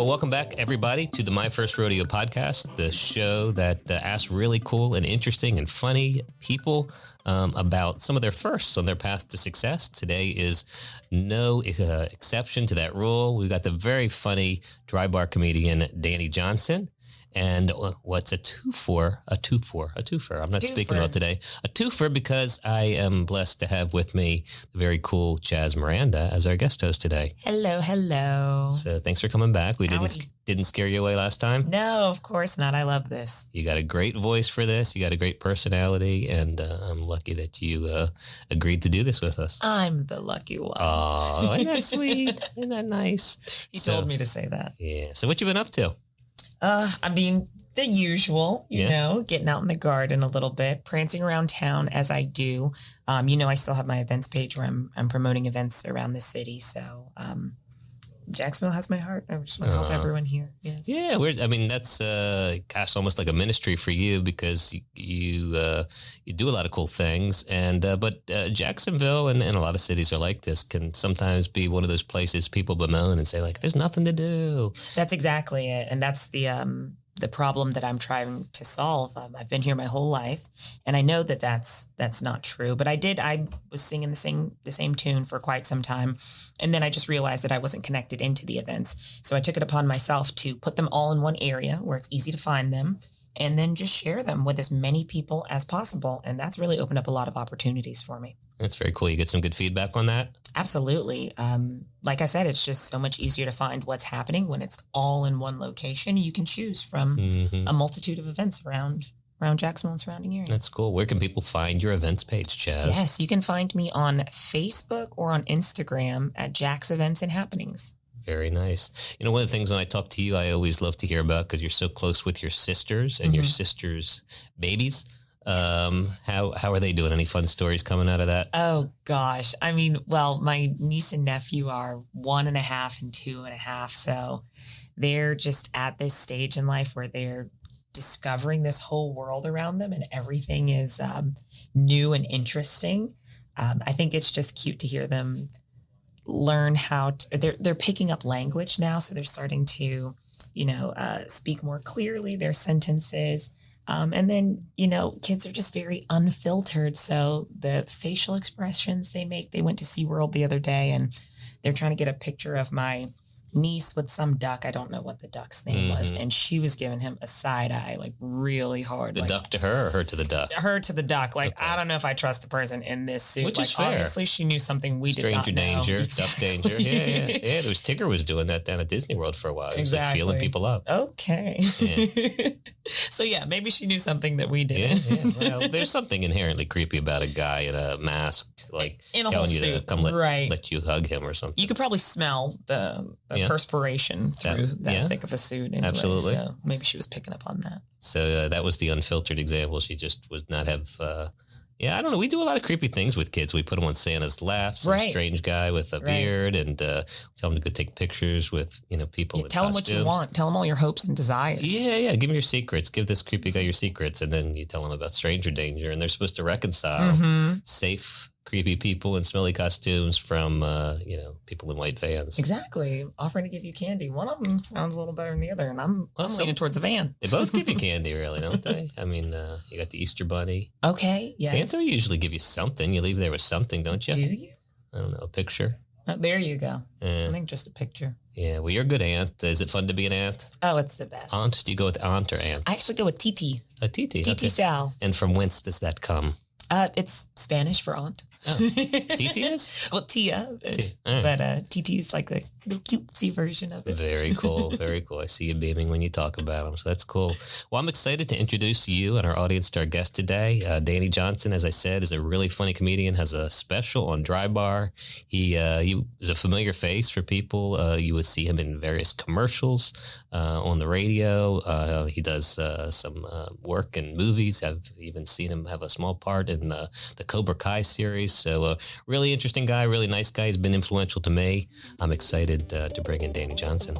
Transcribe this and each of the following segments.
Well, welcome back, everybody, to the My First Rodeo podcast, the show that asks really cool and interesting and funny people about some of their firsts on their path to success. Today is no exception to that rule. We've got the very funny Drybar comedian, Danny Johnson. And what's a twofer? I'm not speaking about today. A twofer because I am blessed to have with me the very cool Chaz Miranda as our guest host today. Hello. So thanks for coming back. We didn't scare you away last time? No, of course not. I love this. You got a great voice for this. You got a great personality, and I'm lucky that you agreed to do this with us. I'm the lucky one. Oh, isn't that sweet? Isn't that nice? You told me to say that. Yeah. So what you been up to? I mean, the usual, you know, getting out in the garden a little bit, prancing around town as I do. I still have my events page where I'm promoting events around the city. So, Jacksonville has my heart. I just want to help everyone here. Yes. Yeah. That's, almost like a ministry for you because you do a lot of cool things. But Jacksonville and a lot of cities are like this can sometimes be one of those places people bemoan and say like, there's nothing to do. That's exactly it. And that's the problem that I'm trying to solve. I've been here my whole life, and I know that that's not true. But I was singing the same tune for quite some time, and then I just realized that I wasn't connected into the events. So I took it upon myself to put them all in one area where it's easy to find them, and then just share them with as many people as possible. And that's really opened up a lot of opportunities for me. That's very cool. You get some good feedback on that? Absolutely. Like I said, it's just so much easier to find what's happening when it's all in one location. You can choose from a multitude of events around Jacksonville and surrounding areas. That's cool. Where can people find your events page, Chaz? Yes, you can find me on Facebook or on Instagram at Jack's Events and Happenings. Very nice. You know, one of the things when I talk to you, I always love to hear about because you're so close with your sisters and your sisters' babies. How are they doing? Any fun stories coming out of that? Oh gosh. I mean, well, my niece and nephew are 1.5 and 2.5. So they're just at this stage in life where they're discovering this whole world around them and everything is new and interesting. I think it's just cute to hear them learn they're picking up language now. So they're starting to, speak more clearly their sentences. And then, kids are just very unfiltered. So the facial expressions they make, they went to SeaWorld the other day and they're trying to get a picture of my niece with some duck. I don't know what the duck's name was. And she was giving him a side eye, like really hard. The duck to her or her to the duck? Her to the duck. Like, okay. I don't know if I trust the person in this suit. Which is fair. Obviously she knew something we did not know. Stranger danger, exactly. Duck danger. Yeah. There was Tigger was doing that down at Disney World for a while. He was like feeling people up. Okay. Yeah. So yeah, maybe she knew something that we didn't. Yeah. Well, there's something inherently creepy about a guy in a mask, like in a telling whole you suit. to come let you hug him or something. You could probably smell the perspiration through that thick of a suit. Anyway, absolutely. So maybe she was picking up on that. So that was the unfiltered example. She just would not have... I don't know. We do a lot of creepy things with kids. We put them on Santa's lap, some strange guy with a beard, and tell them to go take pictures with, people in tell costumes. Them what you want. Tell them all your hopes and desires. Yeah. Give them your secrets. Give this creepy guy your secrets. And then you tell them about stranger danger, and they're supposed to reconcile safe, creepy people in smelly costumes from, people in white vans. Exactly. Offering to give you candy. One of them sounds a little better than the other, and I'm leaning towards the van. They both give you candy, really, don't they? I mean, you got the Easter Bunny. Okay, yes. Santa usually give you something. You leave there with something, don't you? Do you? I don't know, a picture. Oh, there you go. I think just a picture. Yeah, well, you're a good aunt. Is it fun to be an aunt? Oh, it's the best. Aunt? Do you go with aunt or aunt? I actually go with Titi. A Titi? Titi Sal. And from whence does that come? It's Spanish for aunt. Oh, Titi is? Well, Tia. Right. But Titi is like the cutesy version of it. Very cool. Very cool. I see you beaming when you talk about them. So that's cool. Well, I'm excited to introduce you and our audience to our guest today. Danny Johnson, as I said, is a really funny comedian, has a special on Drybar. He is a familiar face for people. You would see him in various commercials on the radio. He does some work in movies. I've even seen him have a small part in the Cobra Kai series. So really interesting guy, really nice guy. He's been influential to me. I'm excited to bring in Danny Johnson.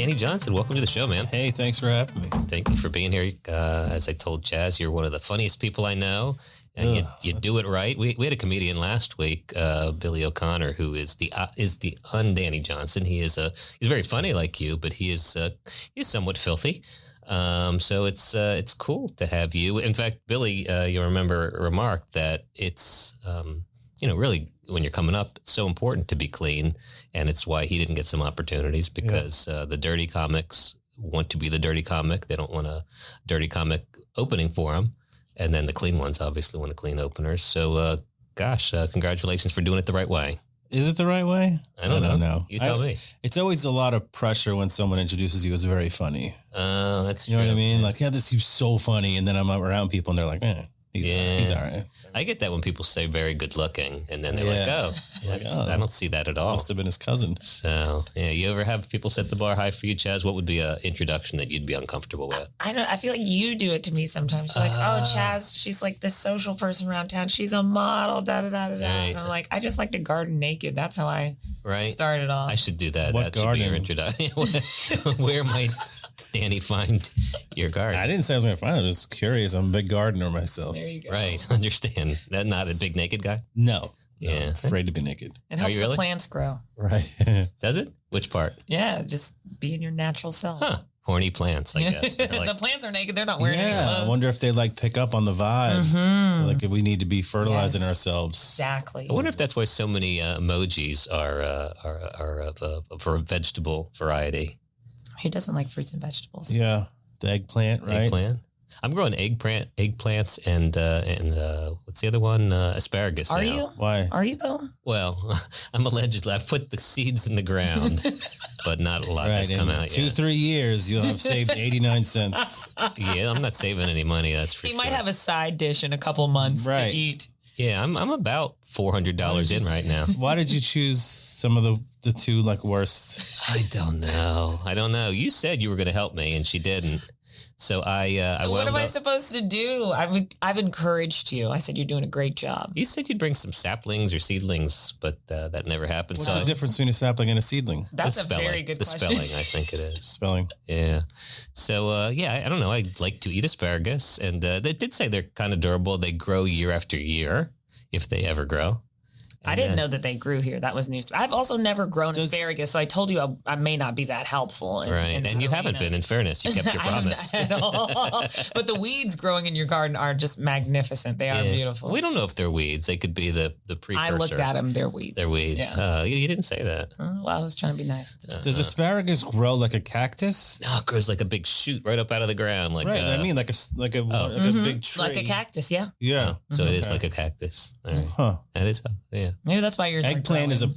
Danny Johnson, welcome to the show, man. Hey, thanks for having me. Thank you for being here. As I told Chaz, you're one of the funniest people I know, and you do it right. We had a comedian last week, Billy O'Connor, who is the un-Danny Johnson. He's very funny like you, but he's somewhat filthy. So it's cool to have you. In fact, Billy, you remember remarked that it's really when you're coming up, it's so important to be clean, and it's why he didn't get some opportunities because the dirty comics want to be the dirty comic. They don't want a dirty comic opening for them, and then the clean ones obviously want a clean opener. So, congratulations for doing it the right way. Is it the right way? I don't know. You tell me. It's always a lot of pressure when someone introduces you as very funny. That's true. You know what I mean? Like, this is so funny, and then I'm around people, and they're like, he's all right. I get that when people say very good looking, and then they're I don't see that at all. Must have been his cousin. So, you ever have people set the bar high for you, Chaz? What would be an introduction that you'd be uncomfortable with? I feel like you do it to me sometimes. You're like, Chaz, she's like this social person around town. She's a model, da-da-da-da-da. Right. And I'm like, I just like to garden naked. That's how I started off. I should do that. What that garden? Should be your introduction. Where might Danny find your garden? I didn't say I was going to find it. I was curious. I'm a big gardener myself. There you go. Right. Understand. That not a big naked guy? No. Yeah. I'm afraid to be naked. It helps you the really? plants grow. Right. Does it? Which part? Yeah, just be in your natural self. Huh. Horny plants, I guess. They're like, The plants are naked. They're not wearing any clothes. I wonder if they pick up on the vibe. Mm-hmm. Like if we need to be fertilizing ourselves. Exactly. I wonder if that's why so many emojis are for a vegetable variety. Who doesn't like fruits and vegetables? Yeah. The eggplant, right? Eggplant. I'm growing eggplants and what's the other one? Asparagus. Are now. you? Why? Are you though? Well, I'm allegedly. I've put the seeds in the ground, but not a lot has come out yet. 2-3 years, you'll have saved 89 cents. Yeah, I'm not saving any money. That's for He sure. might have a side dish in a couple months to eat. Yeah, I'm about $400 in right now. Why did you choose some of the two worst? I don't know. You said you were going to help me, and she didn't. So I What am I supposed to do? I've encouraged you. I said you're doing a great job. You said you'd bring some saplings or seedlings, but that never happened. What's the difference between a sapling and a seedling? That's a very good question. The spelling, I think it is. Spelling. Yeah. So, I don't know. I like to eat asparagus, and they did say they're kind of durable. They grow year after year, if they ever grow. I didn't know that they grew here. That was news. I've also never grown asparagus, so I told you I may not be that helpful. And you haven't been, in fairness. You kept your promise. At all. But the weeds growing in your garden are just magnificent. They are beautiful. We don't know if they're weeds. They could be the precursor. I looked at them. They're weeds. They're weeds. Yeah. You didn't say that. Well, I was trying to be nice. Does asparagus grow like a cactus? No, it grows like a big shoot right up out of the ground. Like, right. I mean, like a big tree. Like a cactus, yeah. Yeah. So it is like a cactus. All right. Huh. That is how, yeah. Maybe that's why yours Eggplant is a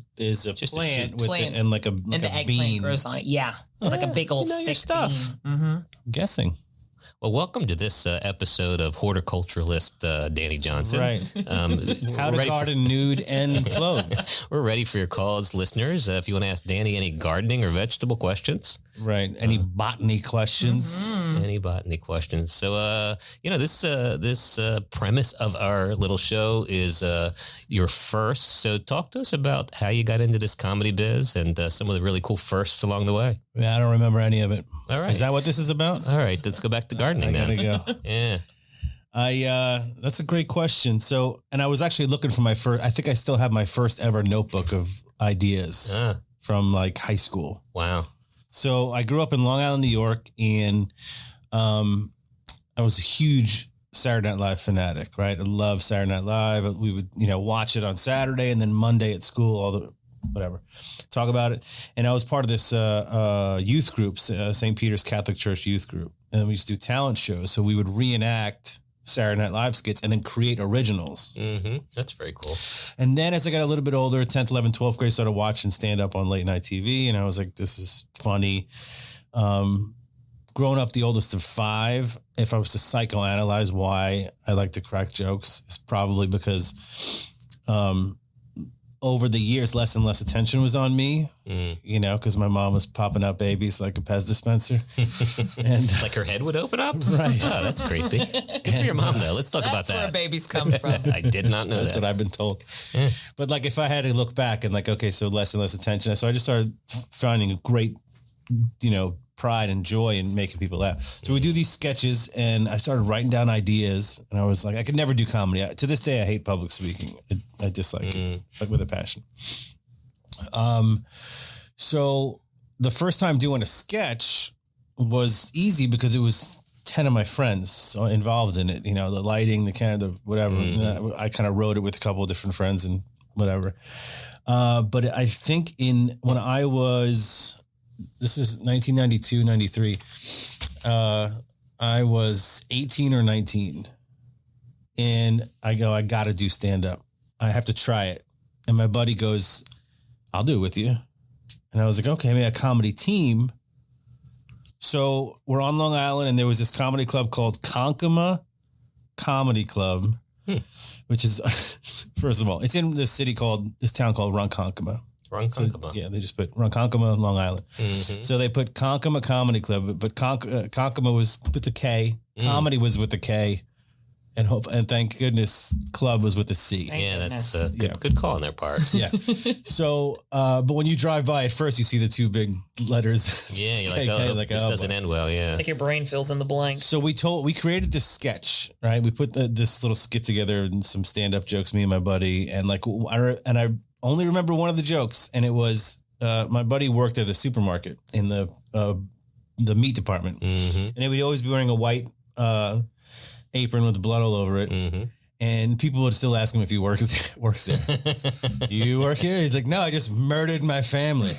Just a plant shoot. with Plant. and like a and the eggplant bean. grows on it. Yeah. Like a big old you know your thick stuff. bean. Mm-hmm. Guessing. Well, welcome to this episode of horticulturalist Danny Johnson. Right. How to garden nude and clothes. We're ready for your calls, listeners. If you want to ask Danny any gardening or vegetable questions. Right. Any botany questions? Any botany questions. So, this premise of our little show is your first. So talk to us about how you got into this comedy biz and some of the really cool firsts along the way. Yeah, I don't remember any of it. All right. Is that what this is about? All right. Let's go back to gardening I then. gotta go. Yeah. That's a great question. So, and I was actually looking for my first, I think I still have my first ever notebook of ideas from high school. Wow. So I grew up in Long Island, New York, and I was a huge Saturday Night Live fanatic, right? I love Saturday Night Live. We would, watch it on Saturday and then Monday at school, talk about it. And I was part of this youth group, St. Peter's Catholic Church youth group. And we used to do talent shows. So we would reenact Saturday Night Live skits and then create originals. Mm-hmm. That's very cool. And then as I got a little bit older, 10th, 11th, 12th grade, started watching stand up on late night TV. And I was like, this is funny. Growing up the oldest of 5, if I was to psychoanalyze why I like to crack jokes, it's probably because over the years, less and less attention was on me, because my mom was popping out babies like a Pez dispenser. And like her head would open up? Right. Oh, that's creepy. Good for your mom, though. Let's talk about that. That's where babies come from. I did not know That's that. what I've been told. Yeah. But if I had to look back and okay, so less and less attention. So I just started finding great pride and joy in making people laugh. So we do these sketches, and I started writing down ideas, and I was like, I could never do comedy. To this day, I hate public speaking. I dislike it, like with a passion. So the first time doing a sketch was easy because it was 10 of my friends involved in it, the lighting, the camera, whatever. I kind of wrote it with a couple of different friends and whatever. But I think when I was, this is 1992, 93, I was 18 or 19, and I got to do stand up. I have to try it. And my buddy goes, I'll do it with you. And I was like, okay, I made a comedy team. So we're on Long Island, and there was this comedy club called Konkoma Comedy Club, which is, first of all, it's in this town called Ronkonkoma. Ronkonkoma. So, yeah, they just put Ronkonkoma, Long Island. So they put Konkoma Comedy Club, but Konkoma was with the K. Comedy was with the K. And thank goodness, club was with a C. That's a good call on their part. Yeah. So, but when you drive by at first, you see the two big letters. Yeah, you're like, this doesn't end well. Yeah, like your brain fills in the blank. So we created this sketch, right? We put this little skit together and some stand-up jokes, me and my buddy, and I only remember one of the jokes, and it was my buddy worked at a supermarket in the meat department, and he would always be wearing a white apron with blood all over it. And people would still ask him if he works there. You work here? He's like, no, I just murdered my family. I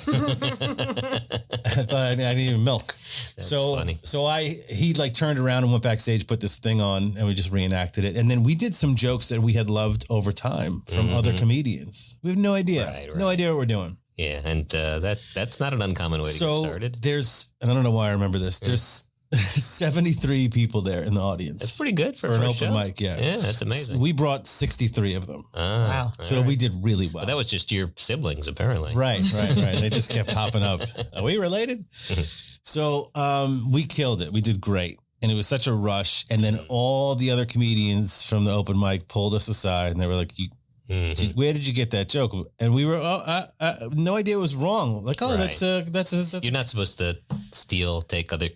thought I needed milk. That's funny. So he turned around and went backstage, put this thing on, and we just reenacted it. And then we did some jokes that we had loved over time from other comedians. We have no idea. Right. No idea what we're doing. Yeah. And that's not an uncommon way to get started. And I don't know why I remember this. There's 73 people there in the audience. That's pretty good for an open show. mic. Yeah, that's amazing. So we brought 63 of them. Wow! So we did really well. But that was just your siblings, apparently. Right. They just kept popping up. Are we related? So we killed it. We did great, and it was such a rush. And then all the other comedians from the open mic pulled us aside, and they were like, where did you get that joke? And we were no idea it was wrong. Like, that's you're not supposed to take other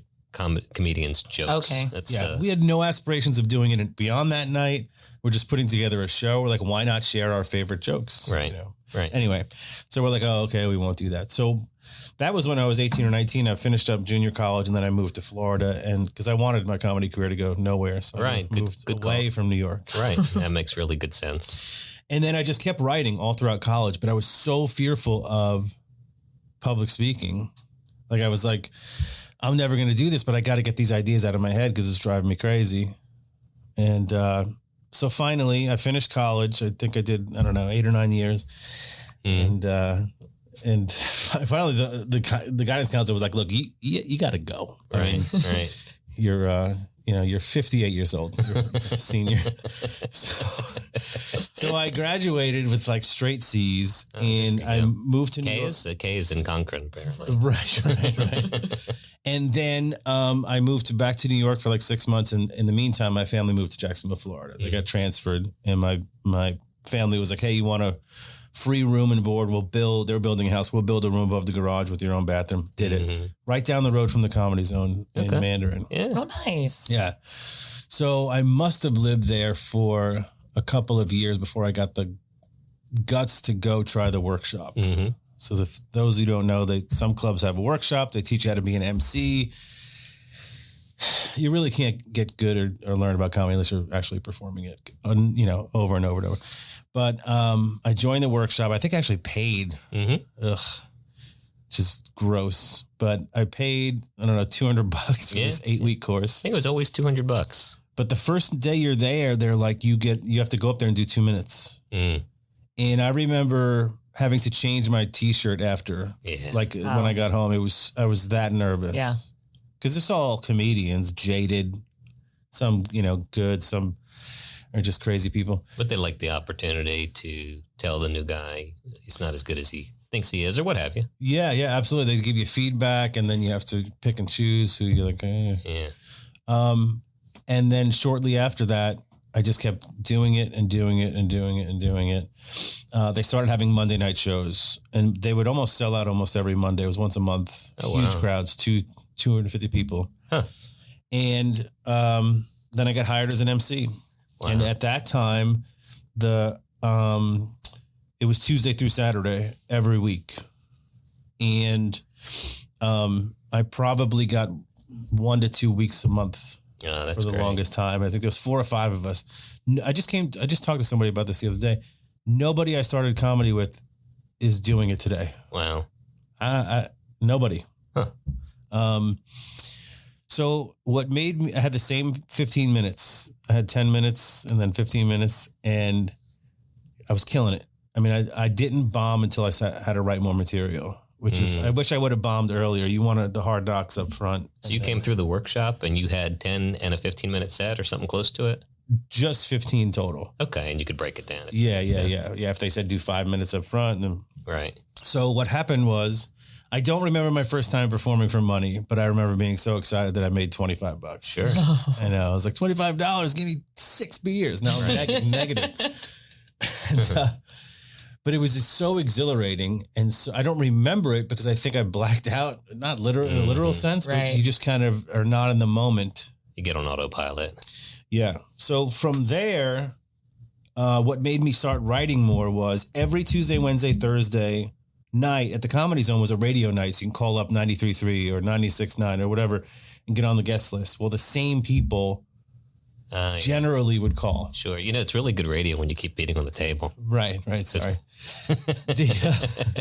comedians' jokes. Okay. We had no aspirations of doing it beyond that night. We're just putting together a show. We're like, why not share our favorite jokes? Right. Right. Anyway, so we're like, oh, okay, we won't do that. So that was when I was 18 or 19. I finished up junior college, and then I moved to Florida, and because I wanted my comedy career to go nowhere. So I moved away from New York. Right. That makes really good sense. And then I just kept writing all throughout college, but I was so fearful of public speaking. Like I was like, I'm never going to do this, but I got to get these ideas out of my head because it's driving me crazy. And so finally, I finished college. I think I did, 8 or 9 years. And finally, the guidance counselor was like, "Look, you got to go. Right. You're 58 years old. You're a senior." So I graduated with straight C's, and I moved to New York. K is in Concord, apparently. Right. And then I moved back to New York for 6 months. And in the meantime, my family moved to Jacksonville, Florida. They got transferred, and my family was like, "Hey, you want a free room and board? They were building a house. We'll build a room above the garage with your own bathroom." Did it right down the road from the Comedy Zone in Mandarin. Yeah. Oh, nice. Yeah. So I must have lived there for a couple of years before I got the guts to go try the workshop. So those who don't know, some clubs have a workshop. They teach you how to be an MC. You really can't get good or learn about comedy unless you're actually performing it, over and over and over. But I joined the workshop. I think I actually paid. Just gross. But I paid, $200 for this 8-week course. I think it was always $200. But the first day you're there, they're like, you have to go up there and do 2 minutes. And I remember having to change my T-shirt after, when I got home. I was that nervous. Yeah. Because it's all comedians, jaded, some, good, some are just crazy people. But they like the opportunity to tell the new guy he's not as good as he thinks he is, or what have you. Yeah, absolutely. They give you feedback, and then you have to pick and choose who you're like, Yeah. And then shortly after that, I just kept doing it and doing it and doing it and doing it. They started having Monday night shows, and they would almost sell out almost every Monday. It was once a month, huge crowds, 250 people. Huh. And then I got hired as an MC. Wow. And at that time, it was Tuesday through Saturday every week. And I probably got 1 to 2 weeks a month for the longest time. I think there was 4 or 5 of us. I just talked to somebody about this the other day. Nobody I started comedy with is doing it today. Wow. Nobody. Huh. So what made me, I had the same 15 minutes. I had 10 minutes and then 15 minutes, and I was killing it. I mean, I didn't bomb until I had to write more material, which is, I wish I would have bombed earlier. You wanted the hard knocks up front. So you came through the workshop and you had 10 and a 15-minute set or something close to it? Just 15 total. Okay. And you could break it down. Yeah. If they said do 5 minutes up front. Then... Right. So what happened was, I don't remember my first time performing for money, but I remember being so excited that I made $25. Sure. I know. I was like, $25, give me 6 beers. No, negative. And, but it was just so exhilarating. And so I don't remember it because I think I blacked out, not literal in a literal sense, but you just kind of are not in the moment. You get on autopilot. Yeah. So from there, what made me start writing more was every Tuesday, Wednesday, Thursday night at the Comedy Zone was a radio night. So you can call up 93.3 or 96.9 or whatever and get on the guest list. Well, the same people generally would call. Sure. You know, it's really good radio when you keep beating on the table. Right. Sorry.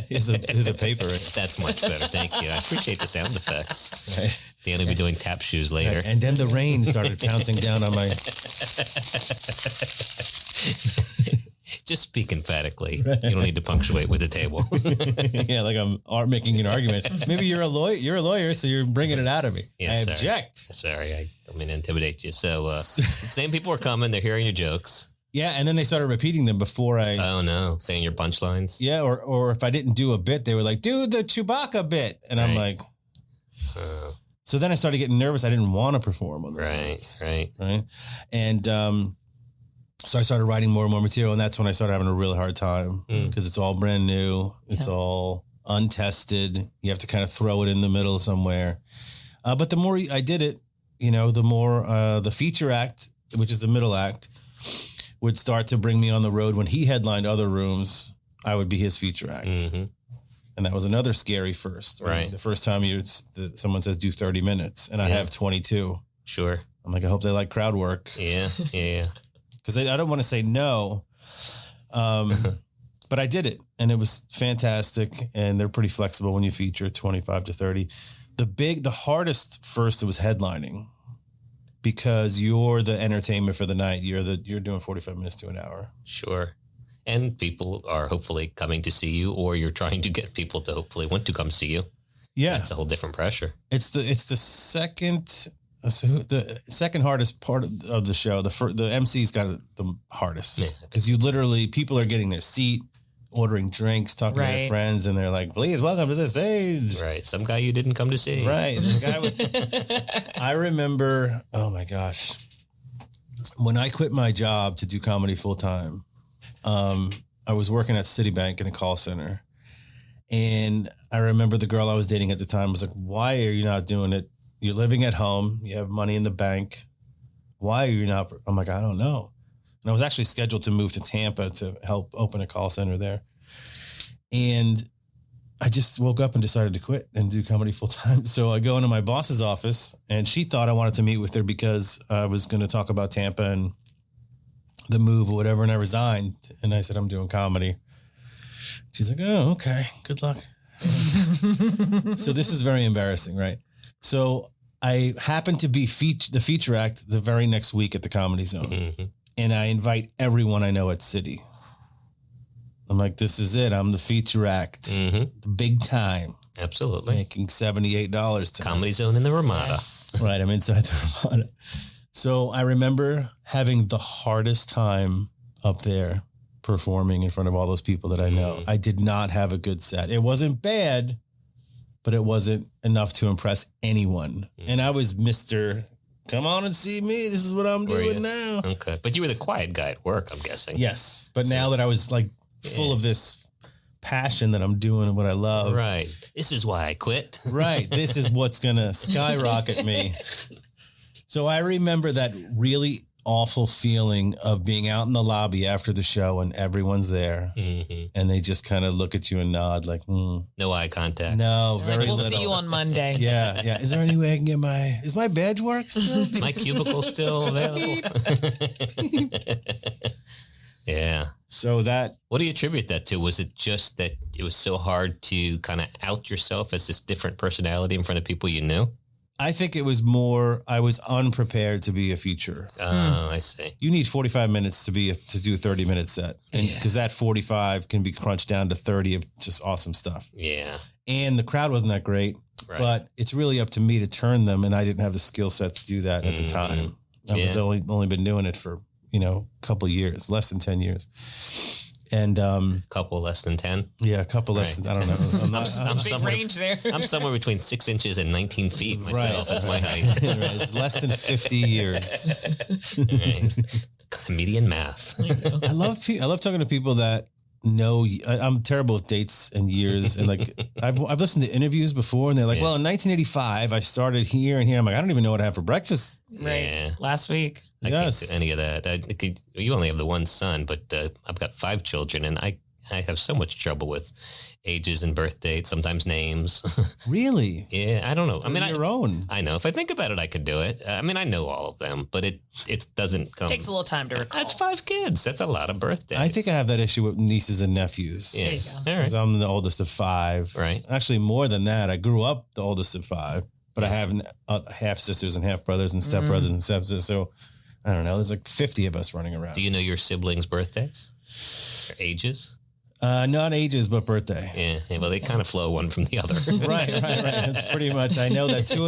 Here's a paper. Right? That's much better. Thank you. I appreciate the sound effects. Right. Dan will be doing tap shoes later. Right. And then the rain started pouncing down on my... Just speak emphatically. Right. You don't need to punctuate with the table. Yeah, like I'm making an argument. Maybe you're a lawyer, so you're bringing it out of me. Yes, I object. Sorry, I don't mean to intimidate you. So the same people are coming. They're hearing your jokes. Yeah, and then they started repeating them before I... Oh, no. Saying your punchlines? Yeah, or if I didn't do a bit, they were like, do the Chewbacca bit. And I'm like... So then I started getting nervous. I didn't want to perform on those nights. Right. And so I started writing more and more material, and that's when I started having a really hard time because it's all brand new. It's all untested. You have to kind of throw it in the middle somewhere. But the more I did it, the more the feature act, which is the middle act, would start to bring me on the road. When he headlined other rooms, I would be his feature act. Mm-hmm. And that was another scary first. Right. The first time someone says do 30 minutes and I have 22. Sure. I'm like, I hope they like crowd work. Yeah. Because I don't want to say no. But I did it and it was fantastic. And they're pretty flexible when you feature 25 to 30. The hardest first was headlining because you're the entertainment for the night. You're doing 45 minutes to an hour. Sure. And people are hopefully coming to see you, or you're trying to get people to hopefully want to come see you. Yeah. It's a whole different pressure. It's the second hardest part of the show. The MC's got it the hardest because people are getting their seat, ordering drinks, talking to their friends, and they're like, please welcome to the stage. Right. Some guy you didn't come to see. Right. I remember, oh my gosh, when I quit my job to do comedy full time, I was working at Citibank in a call center, and I remember the girl I was dating at the time was like, why are you not doing it? You're living at home. You have money in the bank. Why are you not? I'm like, I don't know. And I was actually scheduled to move to Tampa to help open a call center there. And I just woke up and decided to quit and do comedy full time. So I go into my boss's office, and she thought I wanted to meet with her because I was going to talk about Tampa and the move or whatever. And I resigned. And I said, I'm doing comedy. She's like, oh, okay. Good luck. So this is very embarrassing, right? So I happened to be the feature act the very next week at the Comedy Zone. Mm-hmm. And I invite everyone I know at City. I'm like, this is it. I'm the feature act. Mm-hmm. The big time. Absolutely. Making $78 tonight. Comedy Zone in the Ramada. Yes. Right. I'm inside the Ramada. So I remember having the hardest time up there performing in front of all those people that I know. I did not have a good set. It wasn't bad, but it wasn't enough to impress anyone. And I was Mr. come on and see me. This is what I'm doing now. Okay. But you were the quiet guy at work, I'm guessing. Yes. But now that I was like full of this passion that I'm doing what I love. Right. This is why I quit. Right. This is what's going to skyrocket me. So I remember that really awful feeling of being out in the lobby after the show and everyone's there and they just kind of look at you and nod like, No eye contact. No, very we'll little. see you on Monday. Yeah, yeah. Is there any way I can get is my badge work still? My cubicle still available? Yeah. So what do you attribute that to? Was it just that it was so hard to kind of out yourself as this different personality in front of people you knew? I think it was more, I was unprepared to be a feature. Oh, I see. You need 45 minutes to do a 30-minute set. And because that 45 can be crunched down to 30 of just awesome stuff. Yeah. And the crowd wasn't that great, but it's really up to me to turn them. And I didn't have the skill set to do that at the time. I was only been doing it for, a couple of years, less than 10 years. And couple less than 10. Yeah, a couple less than, I don't know. I'm somewhere, range there. I'm somewhere between 6 inches and 19 feet myself. That's my height. Right. It's less than 50 years. Right. Comedian math. I love talking to people that know. I'm terrible with dates and years, and like I've listened to interviews before, and they're like, "Well, in 1985, I started here and here." I'm like, I don't even know what I had for breakfast. Right. Yeah. Last week. I can't do any of that. You only have the one son, but I've got 5 children, and I have so much trouble with ages and birth dates, sometimes names. Really? Yeah, I don't know. I mean, your own. I know. If I think about it, I could do it. I mean, I know all of them, but it doesn't come. It takes a little time to recall. That's 5 kids. That's a lot of birthdays. I think I have that issue with nieces and nephews. Yes. All right. Because I'm the oldest of 5. Right. Actually, more than that. I grew up the oldest of 5, but I have half sisters and half brothers and step brothers and stepsisters. So I don't know. There's like 50 of us running around. Do you know your siblings' birthdays? Or ages? Not ages, but birthday. Yeah. Well, they kind of flow one from the other. Right. It's pretty much. I know that two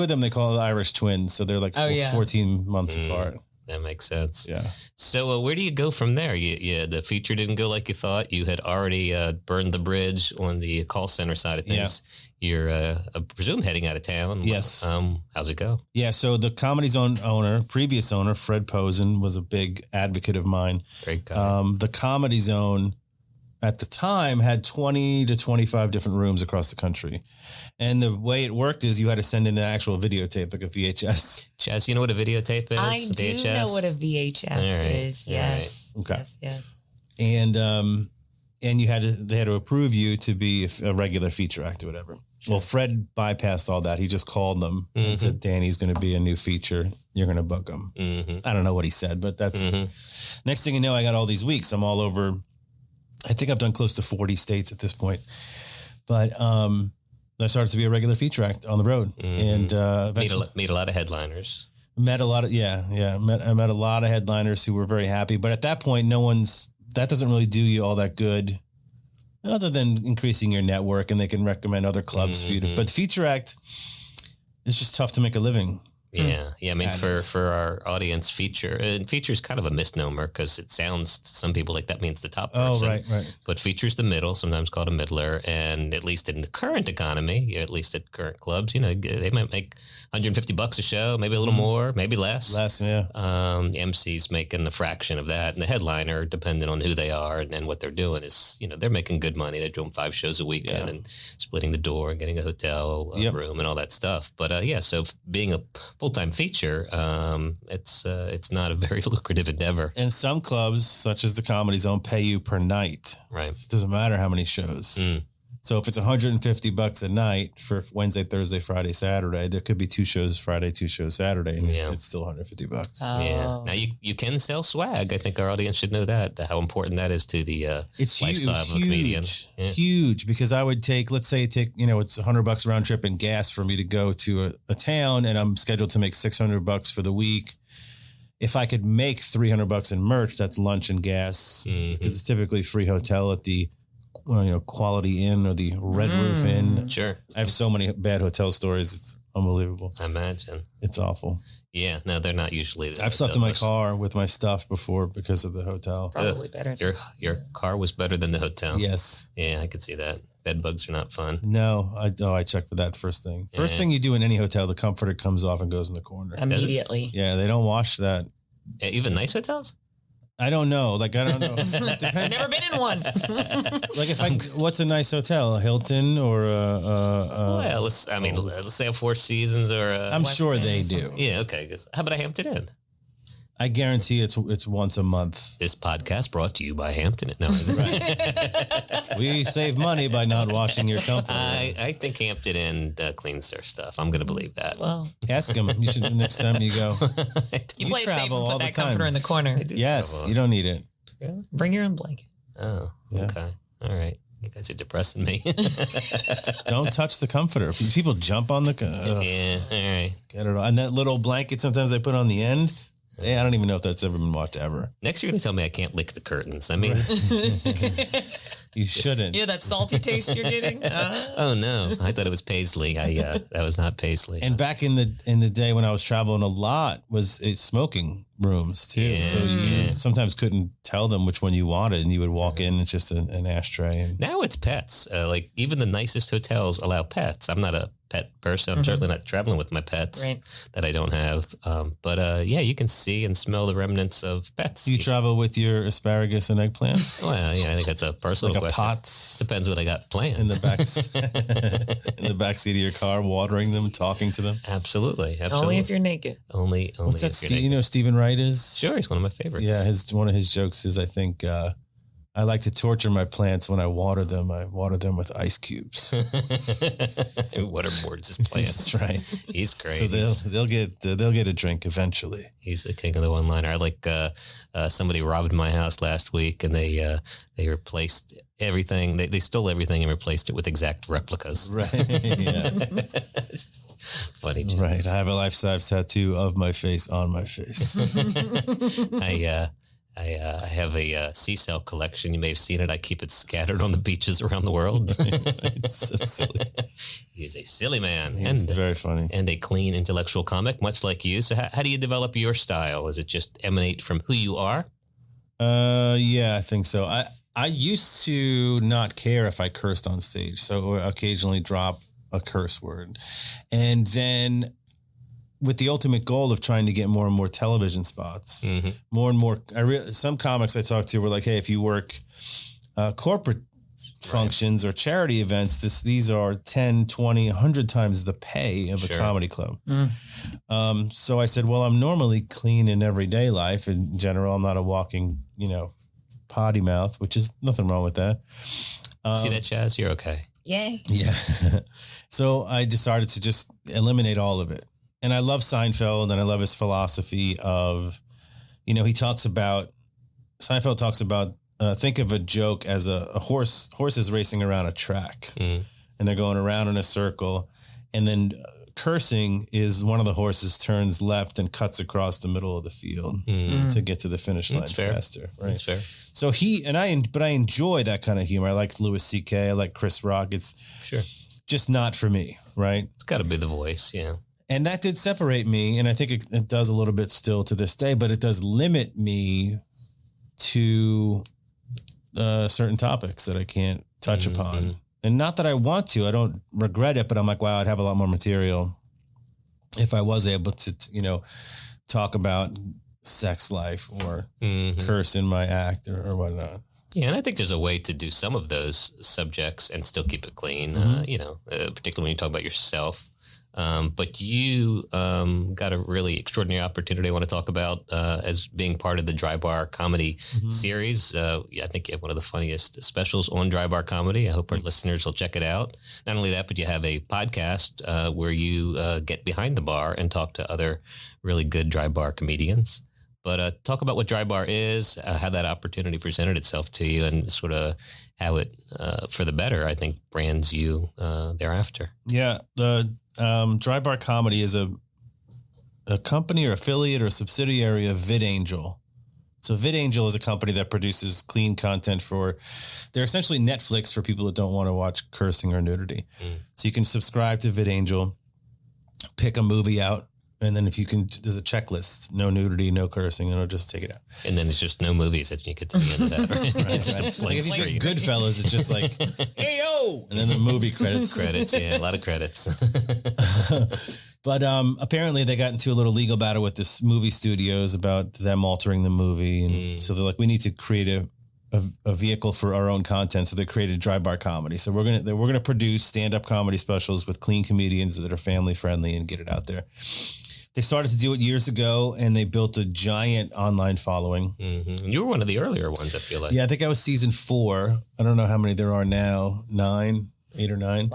of them they call it Irish twins, so they're like 14 months apart. That makes sense. Yeah. So where do you go from there? The feature didn't go like you thought. You had already burned the bridge on the call center side of things. Yeah. You're, I presume, heading out of town. Yes. How's it go? Yeah. So the Comedy Zone previous owner, Fred Posen, was a big advocate of mine. Great guy. The Comedy Zone at the time had 20 to 25 different rooms across the country. And the way it worked is you had to send in an actual videote, like a VHS. Chaz, you know what a videotape is? I do know what a VHS is. Yes. Right. Okay. Yes. And they had to approve you to be a regular feature act or whatever. Well, Fred bypassed all that. He just called them and said, Danny's going to be a new feature. You're going to book him. I don't know what he said, but that's next thing you know, I got all these weeks. I'm all over. I think I've done close to 40 states at this point, but I started to be a regular feature act on the road, and meet a lot of headliners. Met a lot of I met a lot of headliners who were very happy. But at that point, that doesn't really do you all that good, other than increasing your network, and they can recommend other clubs for you to. But feature act, it's just tough to make a living. Yeah. I mean, for our audience, feature is kind of a misnomer because it sounds to some people like that means the top person. Oh, right. But feature's the middle, sometimes called a middler. And at least in the current economy, at least at current clubs, they might make $150 a show, maybe a little more, maybe less. Yeah. The MC's making a fraction of that. And the headliner, depending on who they are and what they're doing, is, they're making good money. They're doing 5 shows a weekend and splitting the door and getting a hotel room and all that stuff. But so being a full-time feature, it's not a very lucrative endeavor. And some clubs, such as the Comedy Zone, pay you per night. Right. It doesn't matter how many shows. So if it's $150 a night for Wednesday, Thursday, Friday, Saturday, there could be 2 shows Friday, 2 shows Saturday, and it's still $150. Oh. Yeah. Now you can sell swag. I think our audience should know that, how important that is to the lifestyle of a comedian. Yeah. Huge, because I would take it's $100 round trip in gas for me to go to a town, and I'm scheduled to make $600 for the week. If I could make $300 in merch, that's lunch and gas, because it's typically free hotel at the Quality Inn or the Red Roof Inn. Sure. I have so many bad hotel stories. It's unbelievable. I imagine. It's awful. Yeah. No, they're not usually. I've slept in my car with my stuff before because of the hotel. Probably better. Your car was better than the hotel. Yes. Yeah, I could see that. Bed bugs are not fun. No, I check for that first thing. First thing you do in any hotel, the comforter comes off and goes in the corner. Immediately. Yeah, they don't wash that. Yeah, even nice hotels? I don't know. Like, I don't know. I've never been in one. Like, what's a nice hotel? A Hilton or well, let's say a Four Seasons or I'm West sure End they or do. something. Yeah, okay. How about a Hampton Inn? I guarantee it's once a month. This podcast brought to you by Hampton Inn. No, We save money by not washing your comforter. I think Hampton Inn cleans their stuff. I'm going to believe that. Well, Ask them. You should next time you go. you You play it safe and travel all put the that time. comforter in the corner. Yes, you don't need it. Bring your own blanket. Oh, Yeah. okay. All right. You guys are depressing me. Don't touch the comforter. People jump on the. Yeah, all right. Get it all. And that little blanket sometimes they put on the end. I don't even know if that's ever been watched ever. Next, you're going to tell me I can't lick the curtains. I mean, You shouldn't. Yeah, that salty taste you're getting. oh no, I thought it was paisley. That was not paisley. And back in the day when I was traveling a lot was smoking rooms too. Yeah. So you sometimes couldn't tell them which one you wanted, and you would walk in, it's just an ashtray. And Now it's pets. Like even the nicest hotels allow pets. I'm not a pet person. I'm certainly not traveling with my pets that I don't have. But yeah, you can see and smell the remnants of pets. do you travel with your asparagus and eggplants? Well, yeah, I think that's a personal Like a question. pots Depends what I got planned. in the back in the back seat of your car, watering them, talking to them. Absolutely. Only if you're naked. Only. What's that? if you're You know, Stephen Wright is. Sure, he's one of my favorites. Yeah, one of his jokes is, I think, I like to torture my plants when I water them. I water them with ice cubes. Waterboards his plants. That's right. He's great. So they'll get a drink eventually. He's the king of the one-liner. I like somebody robbed my house last week, and they replaced everything. They stole everything and replaced it with exact replicas. Right. Yeah. Funny jokes. Right. I have a life-size tattoo of my face on my face. I have a sea cell collection. You may have seen it. I keep it scattered on the beaches around the world. It's so silly. He is a silly man. It's very funny. And a clean intellectual comic, much like you. So how do you develop your style? Does it just emanate from who you are? Yeah, I think so. I used to not care if I cursed on stage, so occasionally drop a curse word. And then with the ultimate goal of trying to get more and more television spots, more and more, some comics I talked to were like, hey, if you work corporate functions or charity events, these are 10, 20, 100 times the pay of a comedy club. So I said, well, I'm normally clean in everyday life. In general, I'm not a walking, potty mouth, which is nothing wrong with that. See that, Chaz? You're okay. Yay. Yeah. So I decided to just eliminate all of it. And I love Seinfeld, and I love his philosophy of, Seinfeld talks about, think of a joke as a horses racing around a track, and they're going around in a circle. And then cursing is one of the horses turns left and cuts across the middle of the field to get to the finish line faster. Right? That's fair. So but I enjoy that kind of humor. I like Louis C.K. I like Chris Rock. It's just not for me. Right. It's got to be the voice. Yeah. And that did separate me. And I think it does a little bit still to this day, but it does limit me to certain topics that I can't touch upon. And not that I want to, I don't regret it, but I'm like, wow, I'd have a lot more material if I was able to, talk about sex life or curse in my act or whatnot. Yeah, and I think there's a way to do some of those subjects and still keep it clean, particularly when you talk about yourself. But you got a really extraordinary opportunity I want to talk about as being part of the Drybar Comedy series. I think you have one of the funniest specials on Drybar Comedy. I hope our listeners will check it out. Not only that, but you have a podcast where you get behind the bar and talk to other really good Drybar comedians. But talk about what Drybar is, how that opportunity presented itself to you, and sort of how it, for the better, I think, brands you thereafter. Yeah, the Drybar Comedy is a company or affiliate or subsidiary of VidAngel. So VidAngel is a company that produces clean content they're essentially Netflix for people that don't want to watch cursing or nudity. So you can subscribe to VidAngel, pick a movie out And then if you can, there's a checklist, no nudity, no cursing, and it'll just take it out. And then there's just no movies that you get to the end of that, right? It's just a blank If screen. it's Goodfellas, it's just like, hey, yo! And then the movie credits. Credits, yeah, a lot of credits. But apparently they got into a little legal battle with this movie studios about them altering the movie. And so they're like, we need to create a vehicle for our own content. So they created Drybar Comedy. So we're gonna produce stand-up comedy specials with clean comedians that are family friendly and get it out there. They started to do it years ago, and they built a giant online following. Mm-hmm. You were one of the earlier ones, I feel like. Yeah, I think I was season 4. I don't know how many there are now. 8 or 9.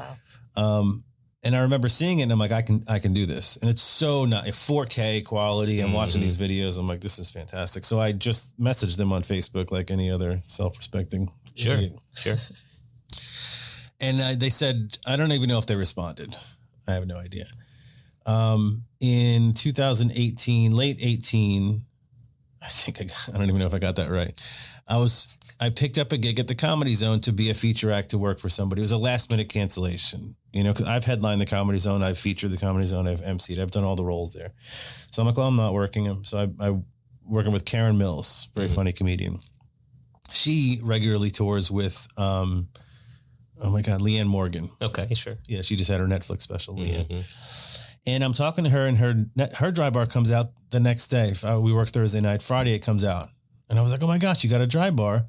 Wow. And I remember seeing it, and I'm like, I can do this. And it's so not 4K quality. I'm watching these videos. I'm like, this is fantastic. So I just messaged them on Facebook like any other self-respecting idiot. Sure. And they said, I don't even know if they responded. I have no idea. In 2018, late 18, I don't even know if I got that right. I picked up a gig at the Comedy Zone to be a feature act to work for somebody. It was a last minute cancellation, because I've headlined the Comedy Zone. I've featured the Comedy Zone. I've emceed. I've done all the roles there. So I'm like, well, I'm not working. So I'm working with Karen Mills, very funny comedian. She regularly tours with, oh my God, Leanne Morgan. Okay, sure. Yeah, she just had her Netflix special, Leanne. And I'm talking to her, and her dry bar comes out the next day. We work Thursday night. Friday, it comes out. And I was like, oh my gosh, you got a dry bar.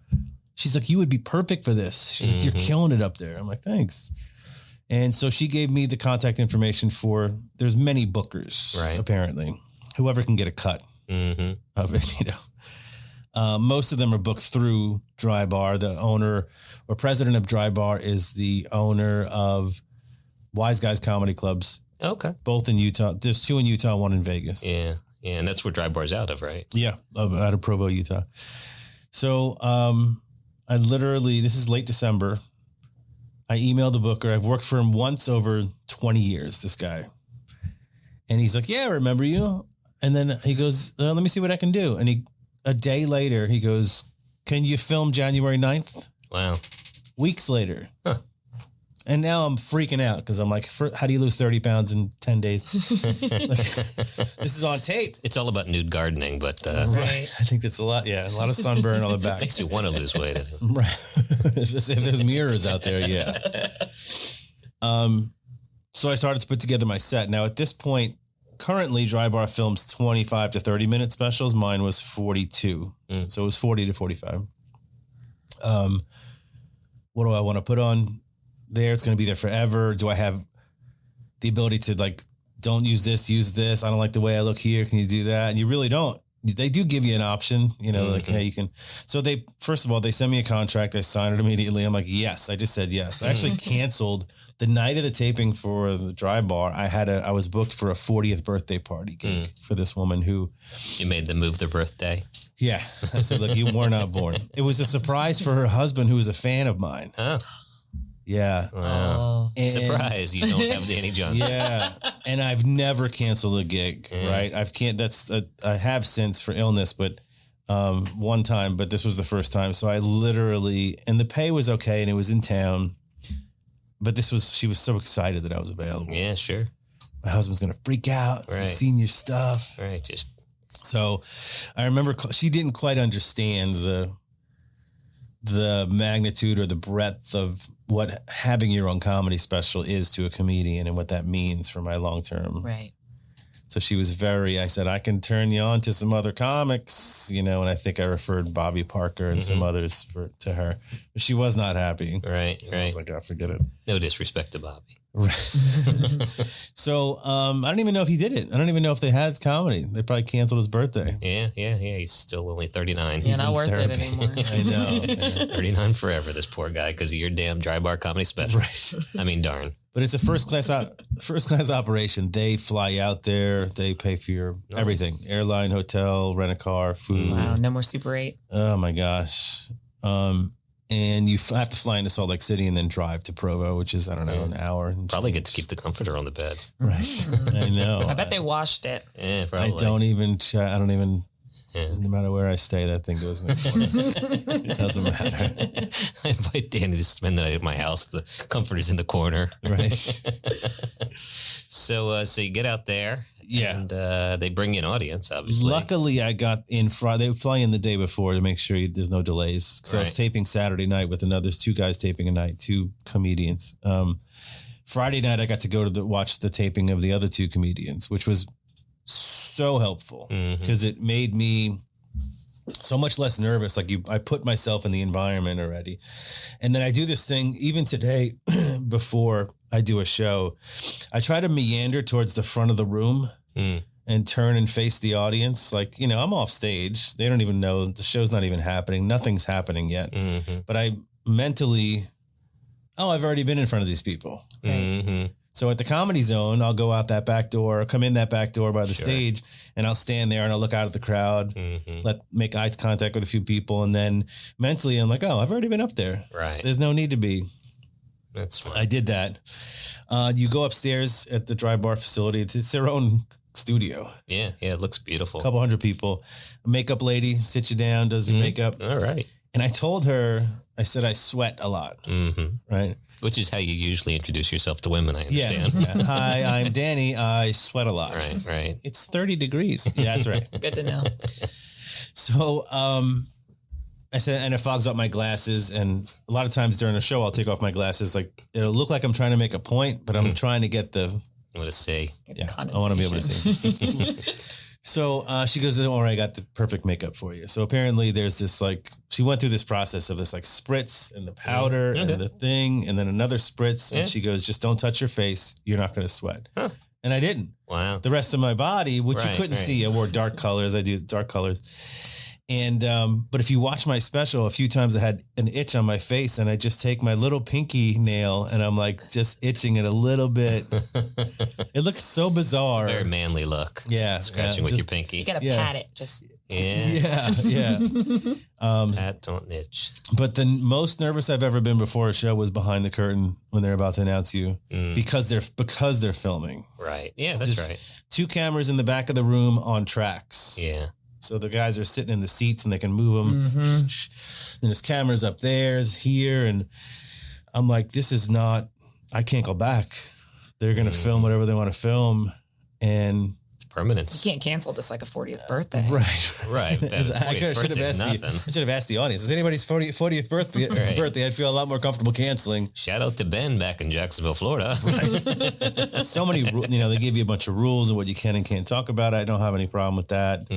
She's like, you would be perfect for this. She's like, you're killing it up there. I'm like, thanks. And so she gave me the contact information there's many bookers, right? Apparently, whoever can get a cut of it, most of them are booked through Drybar. The owner or president of Drybar is the owner of Wise Guys Comedy Clubs. Okay. Both in Utah. There's 2 in Utah, 1 in Vegas. Yeah. Yeah. And that's where Drybar's out of, right? Yeah. Out of Provo, Utah. So I literally, this is late December. I emailed the booker. I've worked for him once over 20 years, this guy. And he's like, yeah, I remember you. And then he goes, let me see what I can do. And a day later, he goes, can you film January 9th? Wow. Weeks later. Huh. And now I'm freaking out because I'm like, how do you lose 30 pounds in 10 days? This is on tape. It's all about nude gardening, but right. I think that's a lot. Yeah. A lot of sunburn on the back. Makes you want to lose weight. Right. if there's mirrors out there. Yeah. So I started to put together my set. Now at this point, currently Drybar films 25 to 30 minute specials. Mine was 42. So it was 40 to 45. What do I want to put on there? It's going to be there forever. Do I have the ability to don't use this? I don't like the way I look here. Can you do that? And you really don't. They do give you an option, hey, you can. So first of all, they send me a contract. I signed it immediately. I'm like, yes. I just said yes. I actually canceled the night of the taping for the Drybar. I was booked for a 40th birthday party gig for this woman who. You made them move their birthday. Yeah. I said, look, you were not born. It was a surprise for her husband, who was a fan of mine. Oh. Yeah. Wow. Surprise. You don't have Danny Johnson. Yeah. And I've never canceled a gig, right? I have since for illness, but one time, but this was the first time. So I literally, and the pay was okay and it was in town, but she was so excited that I was available. Yeah, sure. My husband's going to freak out. Right. He's seen your stuff. Right. So I remember she didn't quite understand the magnitude or the breadth of what having your own comedy special is to a comedian and what that means for my long-term. Right. So she was I said, I can turn you on to some other comics, and I think I referred Bobby Parker and some others to her. But she was not happy. Right. I was like, oh, forget it. No disrespect to Bobby. Right. So I don't even know if he did it. I don't even know if they had comedy. They probably canceled his birthday. Yeah. He's still only 39. Yeah, not worth it anymore. I know. 39 forever, this poor guy, because of your damn Drybar Comedy special. Right. I mean, darn. But it's a first class operation. They fly out there. They pay for your everything: airline, hotel, rent a car, food. Wow, no more Super 8. Oh my gosh. And you have to fly into Salt Lake City and then drive to Provo, which is, I don't know, an hour. Probably get to keep the comforter on the bed. Right. I know. I bet they washed it. Yeah, probably. I don't even, no matter where I stay, that thing goes in the corner. It doesn't matter. I invite Danny to spend the night at my house. The comforter's in the corner. Right. So you get out there. Yeah. And they bring in audience, obviously. Luckily, I got in Friday. They fly in the day before to make sure there's no delays. Because I was taping Saturday night with there's 2 guys taping a night, 2 comedians. Friday night, I got to go to watch the taping of the other 2 comedians, which was so helpful because it made me so much less nervous. Like I put myself in the environment already. And then I do this thing even today before I do a show. I try to meander towards the front of the room and turn and face the audience. Like, I'm off stage. They don't even know the show's not even happening. Nothing's happening yet. But I mentally, I've already been in front of these people. So at the Comedy Zone, I'll go out that back door, come in that back door by the stage, and I'll stand there and I'll look out at the crowd, make eye contact with a few people. And then mentally, I'm like, I've already been up there. Right. There's no need to be. That's smart. I did that. You go upstairs at the Drybar facility. It's their own studio. Yeah. It looks beautiful. A couple hundred people. A makeup lady sits you down, does your makeup. All right. And I told her, I said, I sweat a lot. Right. Which is how you usually introduce yourself to women, I understand. Yeah. Hi, I'm Danny. I sweat a lot. Right. It's 30 degrees. Yeah, that's right. Good to know. So I said, and it fogs up my glasses. And a lot of times during a show, I'll take off my glasses. Like it'll look like I'm trying to make a point, but I'm trying to get the. I want to see. Yeah, I want to be able to see. So she goes, all right, I got the perfect makeup for you. So apparently there's this she went through this process of this spritz and the powder and the thing and then another spritz. And she goes, just don't touch your face. You're not going to sweat. Huh. And I didn't. Wow. The rest of my body, which you couldn't see, I wore dark colors. I do dark colors. And, but if you watch my special, a few times I had an itch on my face and I just take my little pinky nail and I'm just itching it a little bit. It looks so bizarre. Very manly look. Yeah. Scratching with your pinky. You got to pat it. Just. Yeah. Pat, don't itch. But the most nervous I've ever been before a show was behind the curtain when they're about to announce you because they're filming. Right. Yeah, that's right. 2 cameras in the back of the room on tracks. Yeah. So the guys are sitting in the seats and they can move them. And there's cameras up there, here. And I'm like, this is not, I can't go back. They're going to film whatever they want to film. And it's permanence. You can't cancel this like a 40th birthday. Right. I should have asked the audience. Is anybody's 40th birthday? I'd feel a lot more comfortable canceling. Shout out to Ben back in Jacksonville, Florida. So many, they give you a bunch of rules of what you can and can't talk about. I don't have any problem with that.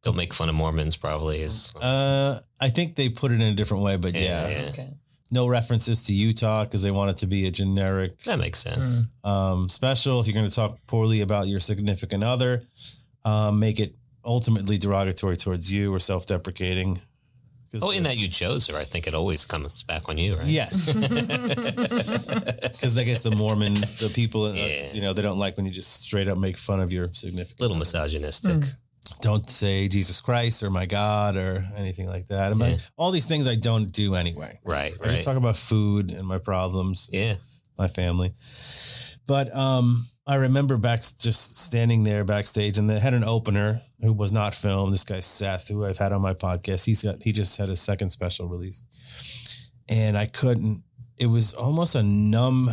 Don't make fun of Mormons probably is. I think they put it in a different way, but yeah. Okay. No references to Utah because they want it to be a generic. That makes sense. Special. If you're going to talk poorly about your significant other, make it ultimately derogatory towards you or self-deprecating. In that you chose her, I think it always comes back on you, right? Yes. Because I guess the people, they don't like when you just straight up make fun of your significant little misogynistic. Don't say Jesus Christ or my God or anything like that. All these things I don't do anyway. Right. I just talk about food and my problems. Yeah. My family. But I remember just standing there backstage and they had an opener who was not filmed. This guy, Seth, who I've had on my podcast, he just had his second special released. And it was almost a numb,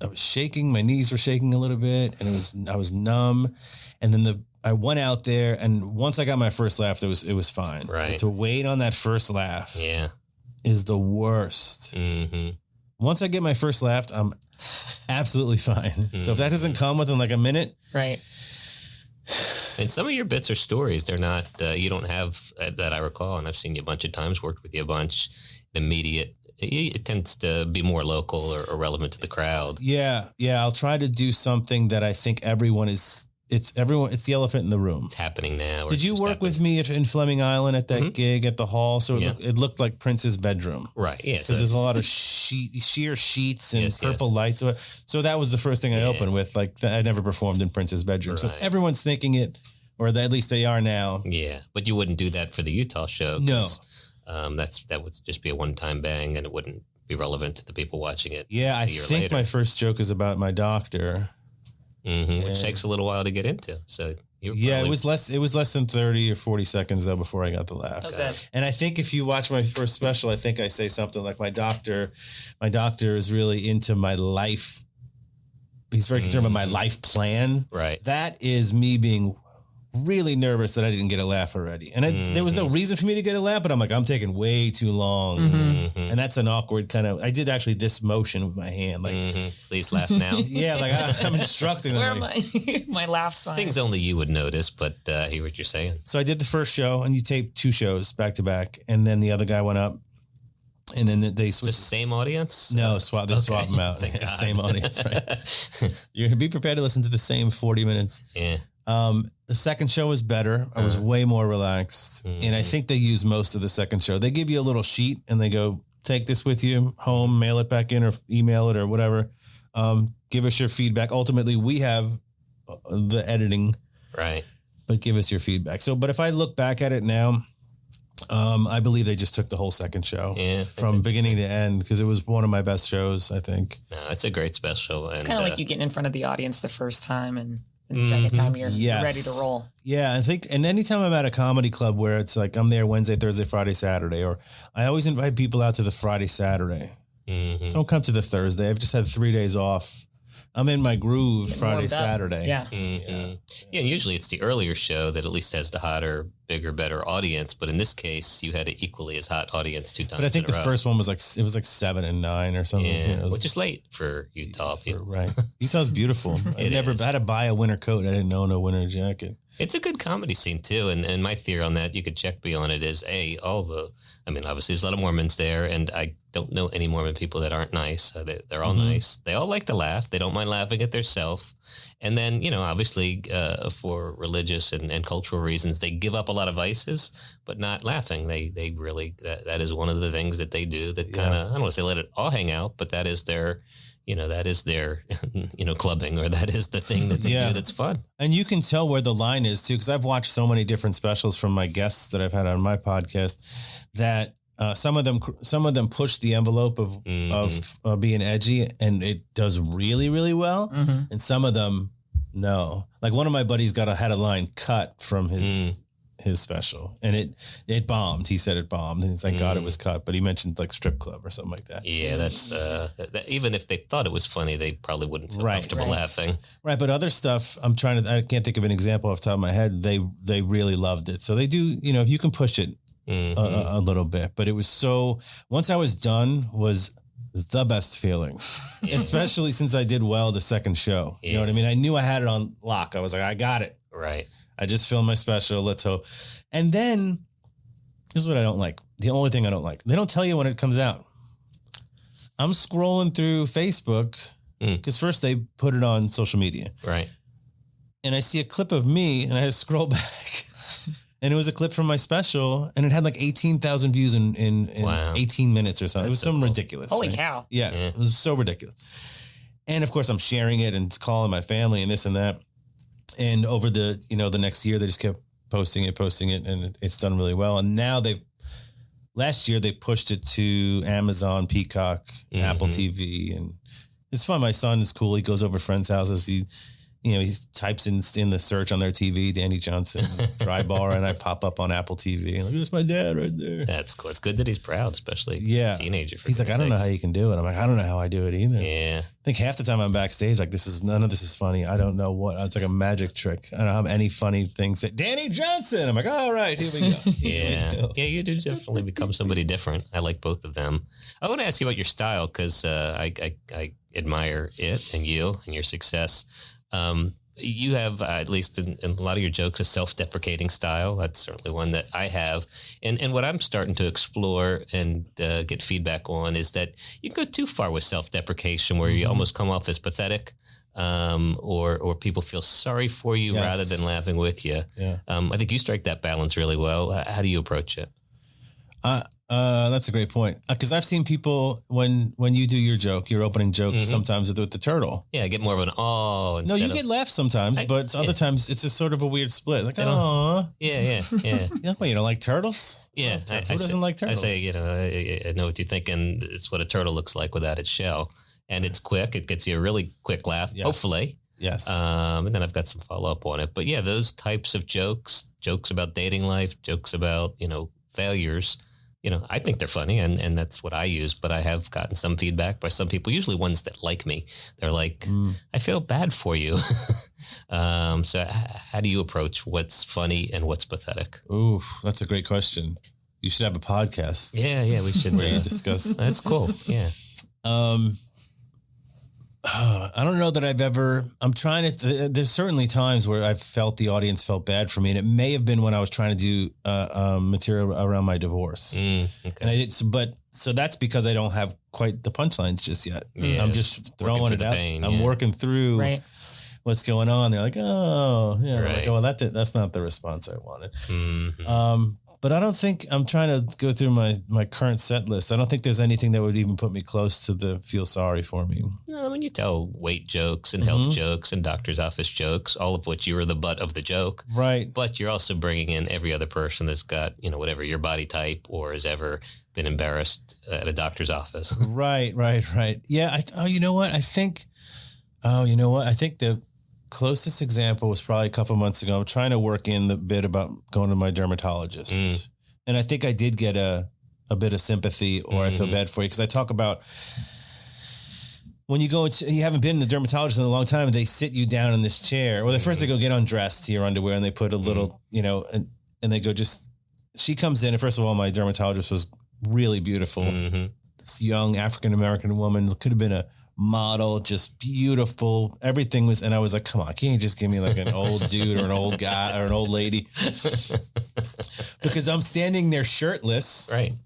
I was shaking, my knees were shaking a little bit and I was numb. And then I went out there and once I got my first laugh, it was fine. Right. But to wait on that first laugh is the worst. Once I get my first laugh, I'm absolutely fine. So if that doesn't come within a minute. Right. And some of your bits are stories. They're not, you don't have that I recall. And I've seen you a bunch of times, worked with you a bunch. Immediate. It tends to be more local or relevant to the crowd. Yeah. I'll try to do something that I think it's the elephant in the room. It's happening now. Did you work with me in Fleming Island at that gig at the hall? So it looked like Prince's bedroom. Right. Yeah. Because there's a lot of sheer sheets and purple lights. So that was the first thing I opened with. I never performed in Prince's bedroom. Right. So everyone's thinking it, or at least they are now. Yeah. But you wouldn't do that for the Utah show. No. That would just be a one-time bang and it wouldn't be relevant to the people watching it. Yeah. I think my first joke is about my doctor. Which takes a little while to get into. So it was less than 30 or 40 seconds though before I got the laugh. Okay. And I think if you watch my first special, I think I say something like my doctor is really into my life very concerned about my life plan. Right. That is me being really nervous that I didn't get a laugh already. And there was no reason for me to get a laugh, but I'm like, I'm taking way too long. And that's an awkward kind of, I did actually this motion with my hand. Like, please laugh now. yeah, like I'm instructing them. Where am I? My laugh sign. Things only you would notice, but I hear what you're saying. So I did the first show and you taped 2 shows back to back. And then the other guy went up and then they switched. Just same audience? No, swap them out. Same audience, right? You're be prepared to listen to the same 40 minutes. Yeah. The second show was better. I was way more relaxed. And I think they use most of the second show. They give you a little sheet and they go, take this with you home, mail it back in or email it or whatever. Give us your feedback. Ultimately, we have the editing. Right. But give us your feedback. So, but if I look back at it now, I believe they just took the whole second show from beginning to end because it was one of my best shows, I think. No, it's a great special. It's kind of like you getting in front of the audience the first time and the second time you're ready to roll. Yeah, I think, and anytime I'm at a comedy club where it's like I'm there Wednesday, Thursday, Friday, Saturday, or I always invite people out to the Friday, Saturday. Don't come to the Thursday. I've just had 3 days off. I'm in my groove Friday, Saturday. Yeah. Yeah, usually it's the earlier show that at least has the hotter, bigger, better audience. But in this case, you had an equally as hot audience 2 times. But I think the first one was like 7 and 9 or something. Yeah, which is late for Utah people. Right. Utah's beautiful. I had to buy a winter coat. I didn't own a winter jacket. It's a good comedy scene too. And my theory on that, you could check me on it, is obviously there's a lot of Mormons there, and I don't know any Mormon people that aren't nice. They're all nice. They all like to laugh. They don't mind laughing at themselves. And then, obviously for religious and cultural reasons, they give up a lot of vices, but not laughing. They really, that is one of the things that they do that kind of, I don't want to say let it all hang out, but that is their, clubbing, or that is the thing that they do that's fun. And you can tell where the line is too, because I've watched so many different specials from my guests that I've had on my podcast that some of them push the envelope of being edgy, and it does really, really well. And some of them, no. Like one of my buddies had a line cut from his special, and it bombed. He said it bombed, and thank God it was cut. But he mentioned like strip club or something like that. Yeah, that's even if they thought it was funny, they probably wouldn't feel comfortable laughing. Right, but other stuff, I can't think of an example off the top of my head. They really loved it. So they do. If you can push it a little bit, but it was once I was done was the best feeling, especially since I did well the second show. You know what I mean? I knew I had it on lock. I was like, I got it. Right. I just filmed my special. Let's hope. And then here's what I don't like. The only thing I don't like, they don't tell you when it comes out. I'm scrolling through Facebook because first they put it on social media. Right. And I see a clip of me and I had to scroll back. And it was a clip from my special, and it had like 18,000 views in 18 minutes or something. It was something ridiculous. Holy cow. Yeah, it was so ridiculous. And of course, I'm sharing it and calling my family and this and that. And over the next year, they just kept posting it, and it's done really well. And now last year they pushed it to Amazon, Peacock, Apple TV, and it's fun. My son is cool. He goes over friends' houses. He types in the search on their TV, Danny Johnson, Drybar, and I pop up on Apple TV. And like, that's my dad right there. That's cool. It's good that he's proud, especially a teenager. He's like, I don't know how you can do it. I'm like, I don't know how I do it either. Yeah. I think half the time I'm backstage, like none of this is funny. I don't know what. It's like a magic trick. I don't have any funny things. Danny Johnson. I'm like, all right, here we go. Yeah, you do definitely become somebody different. I like both of them. I want to ask you about your style because I admire it and you and your success. You have, at least in a lot of your jokes, a self-deprecating style. That's certainly one that I have. And what I'm starting to explore and get feedback on is that you go too far with self-deprecation where you almost come off as pathetic, or people feel sorry for you rather than laughing with you. Yeah. I think you strike that balance really well. How do you approach it? That's a great point. Because I've seen people when you do your opening joke, sometimes with the turtle. Yeah, I get more of an oh. No, you get laughs sometimes, but other times it's a sort of a weird split. Like, oh, yeah. Well, you don't like turtles? Yeah, who doesn't like turtles? I say, I know what you're thinking. It's what a turtle looks like without its shell, and it's quick. It gets you a really quick laugh, hopefully. Yes. And then I've got some follow up on it, but yeah, those types of jokes about dating life, jokes about failures. I think they're funny and that's what I use, but I have gotten some feedback by some people, usually ones that like me. They're like, I feel bad for you. So how do you approach what's funny and what's pathetic? Ooh, that's a great question. You should have a podcast. Yeah, we should discuss. That's cool. Yeah. I don't know that I've ever, there's certainly times where I've felt the audience felt bad for me. And it may have been when I was trying to do material around my divorce. Okay. And I did, so that's because I don't have quite the punchlines just yet. Yeah, I'm just throwing it out. Pain, I'm working through what's going on. They're like, oh, yeah. Right. Like, well, that's not the response I wanted. Mm-hmm. But I don't think I'm trying to go through my current set list. I don't think there's anything that would even put me close to the feel sorry for me. No, I mean, you tell weight jokes and health jokes and doctor's office jokes, all of which you are the butt of the joke. Right. But you're also bringing in every other person that's got, whatever your body type or has ever been embarrassed at a doctor's office. Right. Yeah. You know what? I think the closest example was probably a couple of months ago. I'm trying to work in the bit about going to my dermatologist. And I think I did get a bit of sympathy or I feel bad for you. Because I talk about when you haven't been to the dermatologist in a long time and they sit you down in this chair. Well, first they go get undressed to your underwear and they put a little, and they go she comes in and first of all, my dermatologist was really beautiful. This young African-American woman, could have been a model, just beautiful. Everything was, and I was like, come on, can't you just give me like an old dude or an old guy or an old lady? Because I'm standing there shirtless. Right.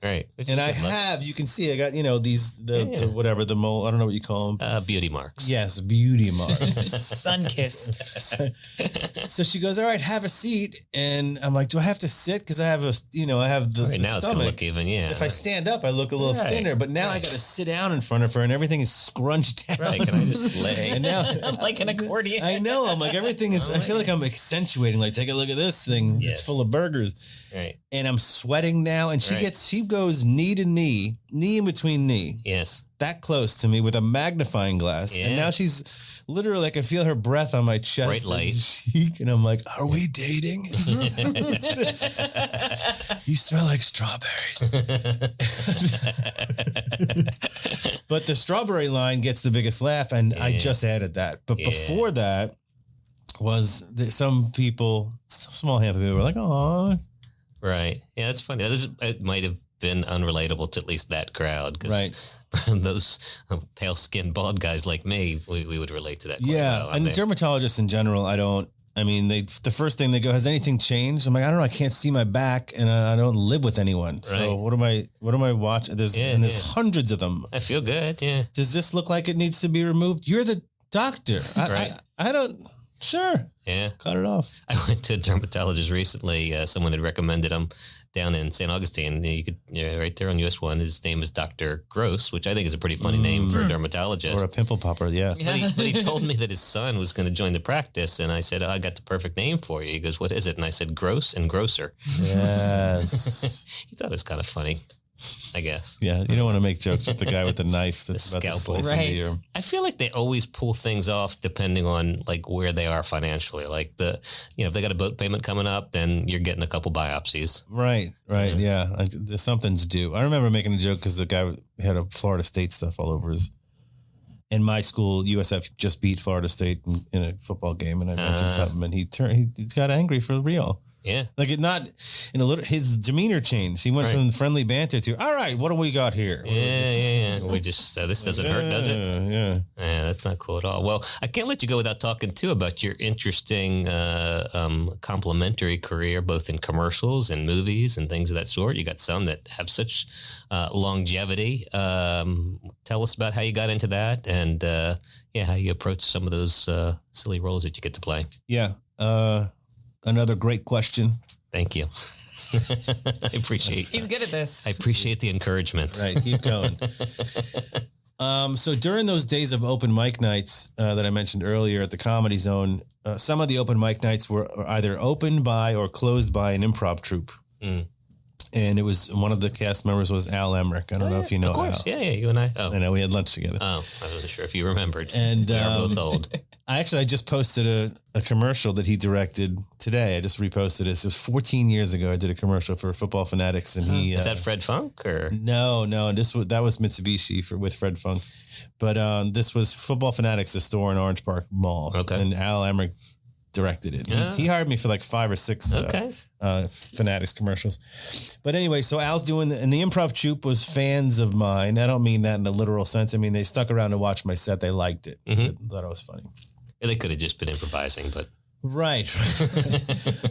And I have, you can see, I got, the whatever, the mole, I don't know what you call them. Beauty marks. Yes, beauty marks. Sun-kissed. So she goes, all right, have a seat. And I'm like, do I have to sit? Because I have I have the right, now stomach. it's going to look even, yeah. If I stand up, I look a little thinner. But now I got to sit down in front of her and everything is scrunched down. Right, can I just lay? And now I'm like an accordion. I know. I'm like, everything is, I feel like I'm accentuating. Like, take a look at this thing. Yes. It's full of burgers. Right. And I'm sweating now. And she goes knee to knee in between knee. Yes. That close to me with a magnifying glass. Yeah. And now she's literally, I can feel her breath on my chest. Bright light. And cheek. And I'm like, are we dating? You smell like strawberries. But the strawberry line gets the biggest laugh. And I just added that. But before that was some people, small handful of people were like, oh. Right. Yeah, that's funny. It might have been unrelatable to at least that crowd. Cause those pale-skinned bald guys like me, we would relate to that quite well. And the dermatologists in general, the first thing they go, has anything changed? I'm like, I don't know. I can't see my back and I don't live with anyone. So what am I watching? There's hundreds of them. I feel good. Yeah. Does this look like it needs to be removed? You're the doctor. I don't. Sure. Yeah. Cut it off. I went to a dermatologist recently. Someone had recommended him down in St. Augustine. You could, right there on US 1. His name is Dr. Gross, which I think is a pretty funny name for a dermatologist. Or a pimple popper, yeah. But he told me that his son was going to join the practice. And I said, I got the perfect name for you. He goes, what is it? And I said, Gross and Grosser. Yes. He thought it was kind of funny, I guess. Yeah, you don't want to make jokes with the guy with the knife that's about to scalpel. slice into your... I feel like they always pull things off depending on like where they are financially. Like if they got a boat payment coming up, then you're getting a couple biopsies. Right. Yeah. Something's due. I remember making a joke because the guy had a Florida State stuff all over his... In my school, USF just beat Florida State in a football game, and I mentioned something, and he got angry for real. Yeah. Like his demeanor changed. He went from friendly banter to, all right, what do we got here? Yeah. We just, this doesn't hurt, does it? Yeah. Yeah, that's not cool at all. Well, I can't let you go without talking too about your interesting, complementary career, both in commercials and movies and things of that sort. You got some that have such longevity. Tell us about how you got into that and, how you approach some of those silly roles that you get to play. Yeah. Another great question. Thank you. I appreciate. He's good at this. I appreciate the encouragement. Right, keep going. So during those days of open mic nights that I mentioned earlier at the Comedy Zone, some of the open mic nights were either opened by or closed by an improv troupe. And it was one of the cast members was Al Emmerich. I don't know if you know. Of course, Al. Yeah, you and I. Oh, I know we had lunch together. I wasn't sure if you remembered. And we are both old. I just posted a commercial that he directed today. I just reposted it. It was 14 years ago. I did a commercial for Football Fanatics, and he is that Fred Funk or no? That was Mitsubishi with Fred Funk, but this was Football Fanatics, the store in Orange Park Mall. Okay, and Al Emmerich directed it. He hired me for like 5 or 6 Fanatics commercials. But anyway, so Al's doing, and the improv troupe was fans of mine. I don't mean that in a literal sense. I mean, they stuck around to watch my set. They liked it. Mm-hmm. Thought it was funny. Yeah, they could have just been improvising, but. Right.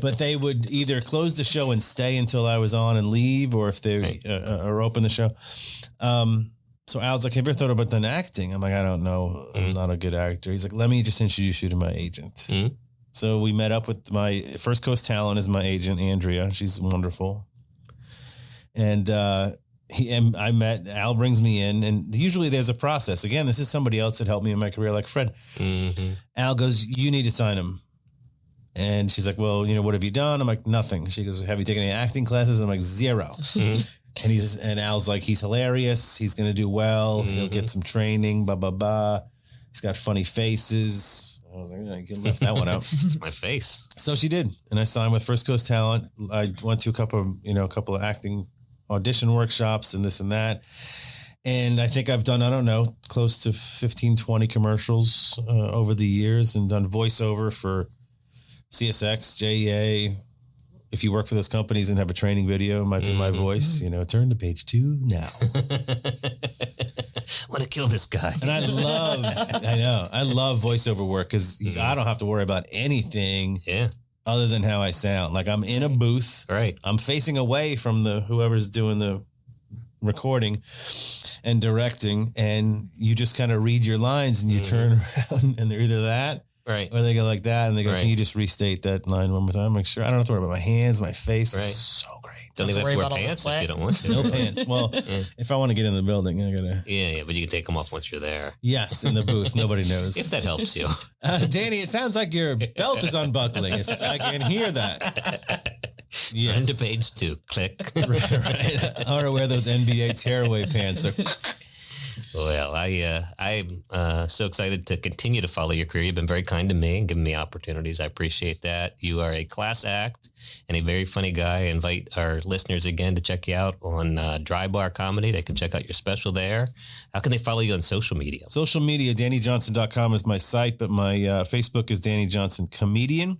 But they would either close the show and stay until I was on and leave, or if they or open the show. So Al's like, have you ever thought about then acting? I'm like, I don't know. I'm not a good actor. He's like, let me just introduce you to my agent. Mm-hmm. So we met up with my First Coast Talent is my agent, Andrea. She's wonderful. And I met, Al brings me in, and usually there's a process. Again, this is somebody else that helped me in my career, like Fred. Mm-hmm. Al goes, you need to sign him. And she's like, well, what have you done? I'm like, nothing. She goes, have you taken any acting classes? I'm like, 0. Mm-hmm. And Al's like, he's hilarious. He's going to do well. Mm-hmm. He'll get some training, blah, blah, blah. He's got funny faces. I was like, you can lift that one out. It's my face. So she did. And I signed with First Coast Talent. I went to a couple of acting audition workshops and this and that. And I think I've done, I don't know, close to 15, 20 commercials over the years, and done voiceover for CSX, JEA. If you work for those companies and have a training video, it might be my voice, turn to page 2 now. Want to kill this guy. And I love voiceover work because I don't have to worry about anything other than how I sound. Like I'm in a booth. Right. I'm facing away from whoever's doing the recording and directing, and you just kind of read your lines and you turn around and they're either that or they go like that and they go, can you just restate that line one more time? I'm like, sure. I don't have to worry about my hands, my face. Right. So great. Don't even have to wear pants if you don't want to. No pants. Well, if I want to get in the building, I gotta. Yeah, but you can take them off once you're there. Yes, in the booth. Nobody knows. If that helps you. Danny, it sounds like your belt is unbuckling. If I can hear that. Yes. Turn to page 2. Click. Right. I want to wear those NBA tearaway pants. Well, I'm so excited to continue to follow your career. You've been very kind to me and giving me opportunities. I appreciate that. You are a class act and a very funny guy. I invite our listeners again to check you out on Drybar Comedy. They can check out your special there. How can they follow you on social media? Social media, DannyJohnson.com is my site, but my Facebook is Danny Johnson Comedian.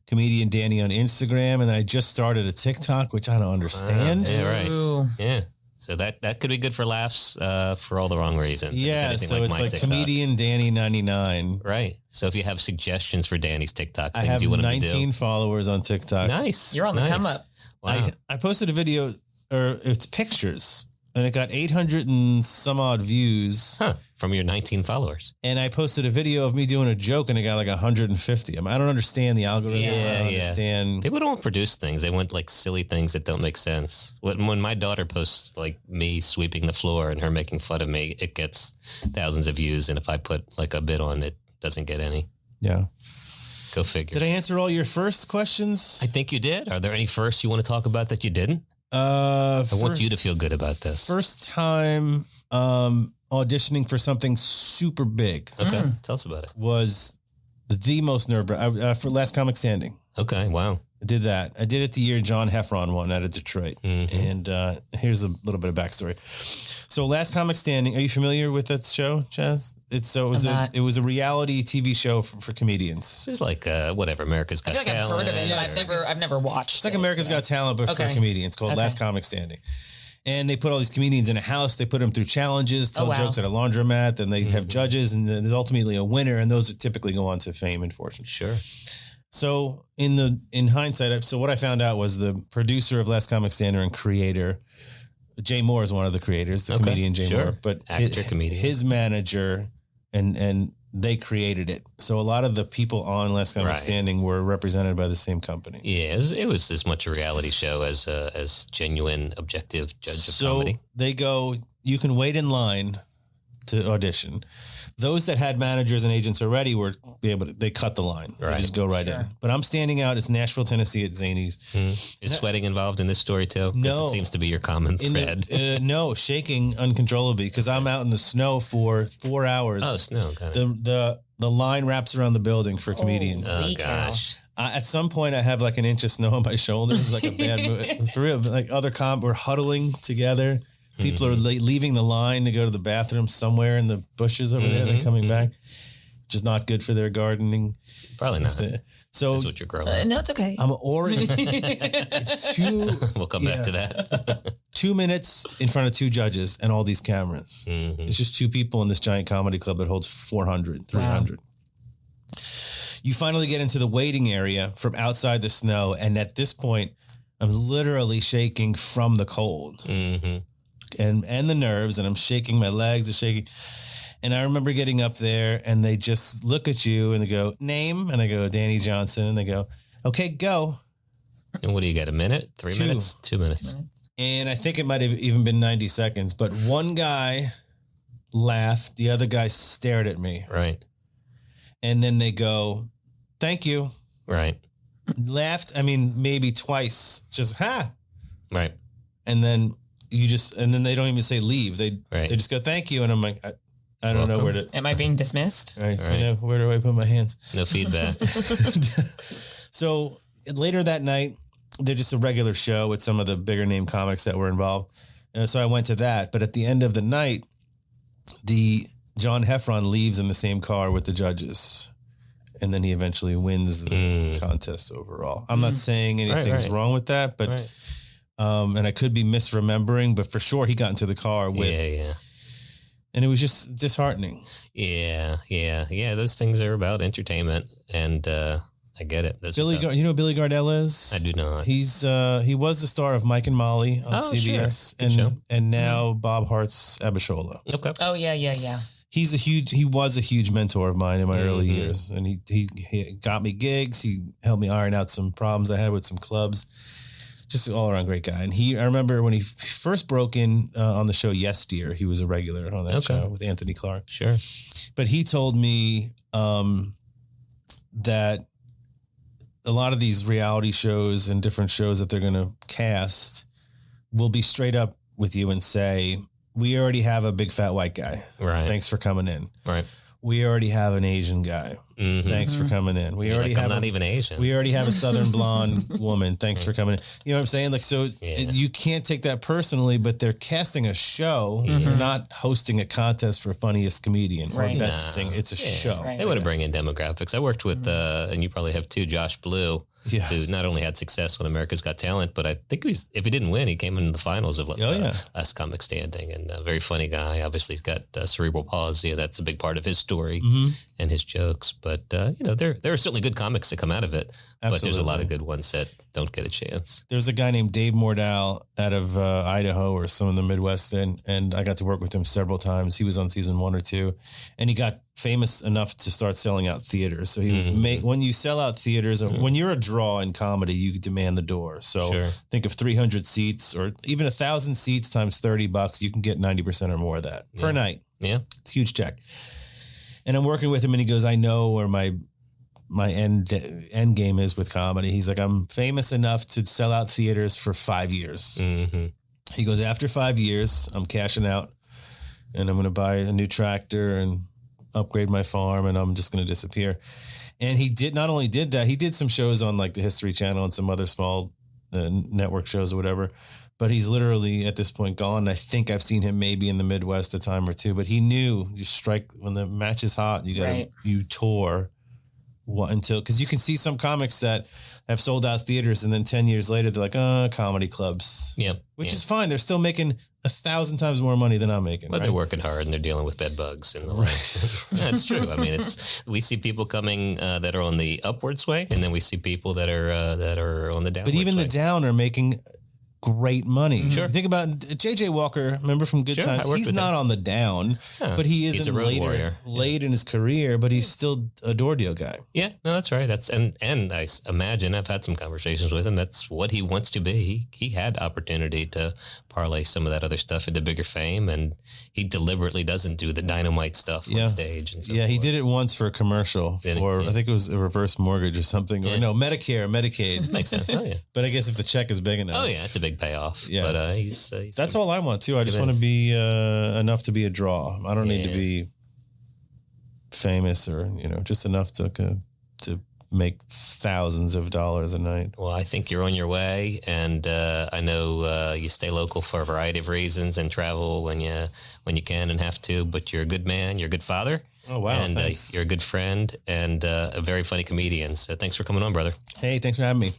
Comedian Danny on Instagram. And I just started a TikTok, which I don't understand. Yeah, right. Ooh. Yeah. So that could be good for laughs for all the wrong reasons. Yeah, so it's like TikTok. Comedian Danny 99. Right. So if you have suggestions for Danny's TikTok, things you want him to do. I have 19 followers on TikTok. Nice. You're on the come up. Wow. I posted a video, or it's pictures, and it got 800 and some odd views. From your 19 followers. And I posted a video of me doing a joke, and it got like 150. I don't understand the algorithm. Yeah, I don't understand. People don't produce things. They want like silly things that don't make sense. When my daughter posts like me sweeping the floor and her making fun of me, it gets thousands of views. And if I put like a bit on it, doesn't get any. Yeah. Go figure. Did I answer all your first questions? I think you did. Are there any firsts you want to talk about that you didn't? I want you to feel good about this. First time auditioning for something super big. Okay. Tell us about it. Was the most nerve-wracking for Last Comic Standing. Okay. Wow. I did that. I did it the year John Heffron won out of Detroit. Mm-hmm. And here's a little bit of backstory. So Last Comic Standing, are you familiar with that show, Chaz? It was a reality TV show for comedians. It's like whatever, America's Got Talent. I feel like I've heard of it, but I've never watched it. It's like America's Got Talent, but for comedians, called Last Comic Standing. And they put all these comedians in a house. They put them through challenges, tell jokes at a laundromat, and they have judges, and then there's ultimately a winner, and those typically go on to fame and fortune. Sure. So in hindsight, so what I found out was the producer of Last Comic Standing and creator, Jay Moore is one of the creators, the comedian Jay Moore, but actor, comedian, his manager, and they created it. So a lot of the people on Last Comic Standing were represented by the same company. Yeah, it was as much a reality show as genuine, objective judge of comedy. So they go, you can wait in line to audition. Those that had managers and agents already they cut the line. They just go in. But I'm standing out. It's Nashville, Tennessee at Zany's. Is sweating involved in this story too? No. It seems to be your common thread. No, shaking uncontrollably because I'm out in the snow for 4 hours. Oh, snow. Got it. The line wraps around the building for comedians. Holy Oh, gosh. At some point, I have like an inch of snow on my shoulders. It's like a bad move. It's for real. But like other we're huddling together. People are leaving the line to go to the bathroom somewhere in the bushes over there. They're coming back, which is not good for their gardening. Probably not. So That's what you're growing. No, it's okay. I'm it's two. We'll come back to that. 2 minutes in front of two judges and all these cameras. It's just two people in this giant comedy club that holds 400, 300. Wow. You finally get into the waiting area from outside the snow. And at this point, I'm literally shaking from the cold and the nerves. And I'm shaking, my legs are shaking. And I remember getting up there and they just look at you and they go, name? And I go, Danny Johnson. And they go, okay, go. And what do you get? A minute? 3 minutes? 2 minutes. And I think it might have even been 90 seconds, but one guy laughed. The other guy stared at me. Right. And then they go, thank you. Right. Laughed. I mean, maybe twice. Just, ha. Right. And then then they don't even say leave. They just go, thank you. And I'm like, I don't know where to. Am I being dismissed? Right. You know, where do I put my hands? No feedback. So later that night, they're just a regular show with some of the bigger name comics that were involved. So I went to that. But at the end of the night, the John Heffron leaves in the same car with the judges. And then he eventually wins the contest overall. I'm not saying anything's wrong with that, but and I could be misremembering, but for sure he got into the car with. Yeah. And it was just disheartening. Yeah. Those things are about entertainment, and I get it. You know who Billy Gardell is? I do not. He was the star of Mike and Molly on CBS, and now Bob Hart's Abishola. Okay. Oh yeah. He was a huge mentor of mine in my early years, and he got me gigs. He helped me iron out some problems I had with some clubs. Just an all around great guy. And I remember when he first broke in on the show Yes Dear, he was a regular on that show with Anthony Clark. Sure. But he told me that a lot of these reality shows and different shows that they're going to cast will be straight up with you and say, we already have a big fat white guy. Right. Thanks for coming in. Right. We already have an Asian guy. Thanks for coming in. I'm not even Asian. We already have a Southern blonde woman. Thanks for coming in. You know what I'm saying? Like, so you can't take that personally, but they're casting a show. They're not hosting a contest for funniest comedian or best singer. It's a show. They would have bring in demographics. I worked with, and you probably have too, Josh Blue, who not only had success on America's Got Talent, but I think if he didn't win, he came into the finals of Last Comic Standing, and a very funny guy. Obviously, he's got cerebral palsy. That's a big part of his story and his jokes. But, there are certainly good comics that come out of it, but there's a lot of good ones that don't get a chance. There's a guy named Dave Mordell out of Idaho or some in the Midwest, and I got to work with him several times. He was on season 1 or 2, and he got famous enough to start selling out theaters. So he was when you sell out theaters, when you're a draw in comedy, you demand the door. So think of 300 seats or even 1,000 seats times $30. You can get 90% or more of that per night. Yeah. It's a huge check. And I'm working with him and he goes, I know where my end game is with comedy. He's like, I'm famous enough to sell out theaters for 5 years. He goes, after 5 years, I'm cashing out and I'm going to buy a new tractor and upgrade my farm and I'm just going to disappear. And he not only did that, he did some shows on like the History Channel and some other small network shows or whatever, but he's literally at this point gone. I think I've seen him maybe in the Midwest a time or two, but he knew you strike when the match is hot, you tour because you can see some comics that have sold out theaters and then 10 years later, they're like, comedy clubs, which is fine. They're still making 1,000 times more money than I'm making. But they're working hard and they're dealing with bed bugs and the like. That's true. I mean, we see people coming that are on the upward swing, and then we see people that are on the downward. But even the down are making great money. Sure. Think about JJ Walker, remember from Good Times? He's not on the down, but he is late in his career, but he's still a door deal guy. Yeah, no, that's right. And I imagine I've had some conversations with him. That's what he wants to be. He had opportunity to parlay some of that other stuff into bigger fame, and he deliberately doesn't do the dynamite stuff on stage. And so he did it once for a commercial I think it was a reverse mortgage or something, or no, Medicare, Medicaid. Makes sense. Oh yeah. But I guess if the check is big enough. Oh yeah, it's a big payoff. Yeah. But he's that's all I want too. I just want to be enough to be a draw. I don't need to be famous or, just enough to make thousands of dollars a night. Well, I think you're on your way, and I know you stay local for a variety of reasons and travel when you can and have to. But you're a good man, you're a good father. Oh wow! And you're a good friend and a very funny comedian. So thanks for coming on, brother. Hey, thanks for having me.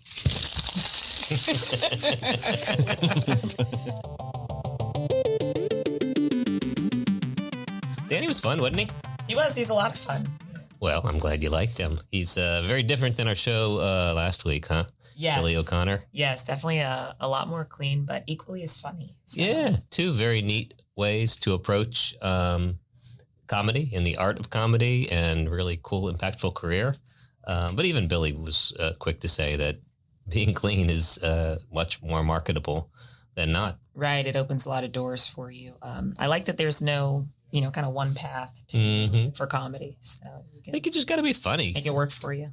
Danny was fun, wasn't he? He was. He's a lot of fun. Well, I'm glad you liked him. He's very different than our show last week, huh? Yes. Billy O'Connor. Yes, definitely a lot more clean, but equally as funny. So. Yeah, two very neat ways to approach comedy and the art of comedy, and really cool, impactful career. But even Billy was quick to say that being clean is much more marketable than not. Right. It opens a lot of doors for you. I like that there's no, kind of one path for comedy. So I think you just got to be funny. Make it work for you.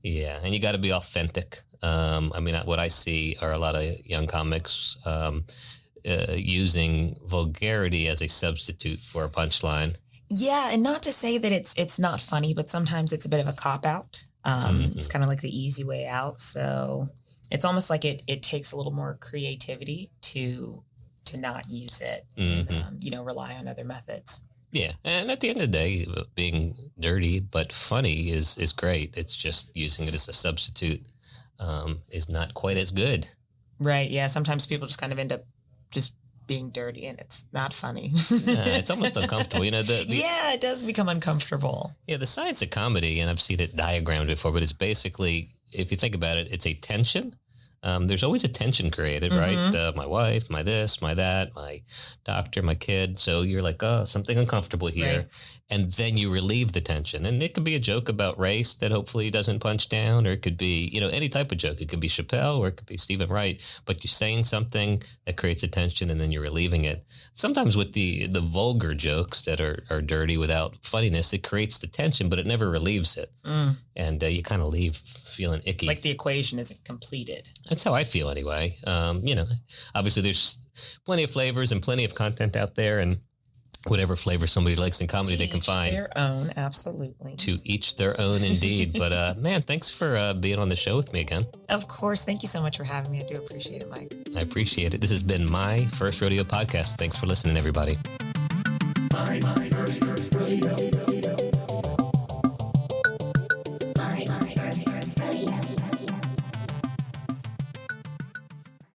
Yeah. And you got to be authentic. What I see are a lot of young comics using vulgarity as a substitute for a punchline. Yeah, and not to say that it's not funny, but sometimes it's a bit of a cop-out. It's kind of like the easy way out. So it's almost like it takes a little more creativity to not use it, and, rely on other methods. Yeah, and at the end of the day, being dirty but funny is great. It's just using it as a substitute is not quite as good. Right, yeah. Sometimes people just kind of end up just being dirty, and it's not funny. It's almost uncomfortable. Yeah, it does become uncomfortable. Yeah, the science of comedy, and I've seen it diagrammed before, but it's basically, if you think about it, it's a tension. There's always a tension created, right? My wife, my this, my that, my doctor, my kid. So you're like, oh, something uncomfortable here. Right. And then you relieve the tension. And it could be a joke about race that hopefully doesn't punch down, or it could be, any type of joke. It could be Chappelle, or it could be Stephen Wright, but you're saying something that creates a tension and then you're relieving it. Sometimes with the vulgar jokes that are dirty without funniness, it creates the tension, but it never relieves it. And you kind of leave feeling icky. It's like the equation isn't completed. That's how I feel anyway. Obviously there's plenty of flavors and plenty of content out there, and whatever flavor somebody likes in comedy, they can find. To each their own, absolutely. To each their own, indeed. But man, thanks for being on the show with me again. Of course. Thank you so much for having me. I do appreciate it, Mike. I appreciate it. This has been My First Rodeo Podcast. Thanks for listening, everybody. My First Rodeo.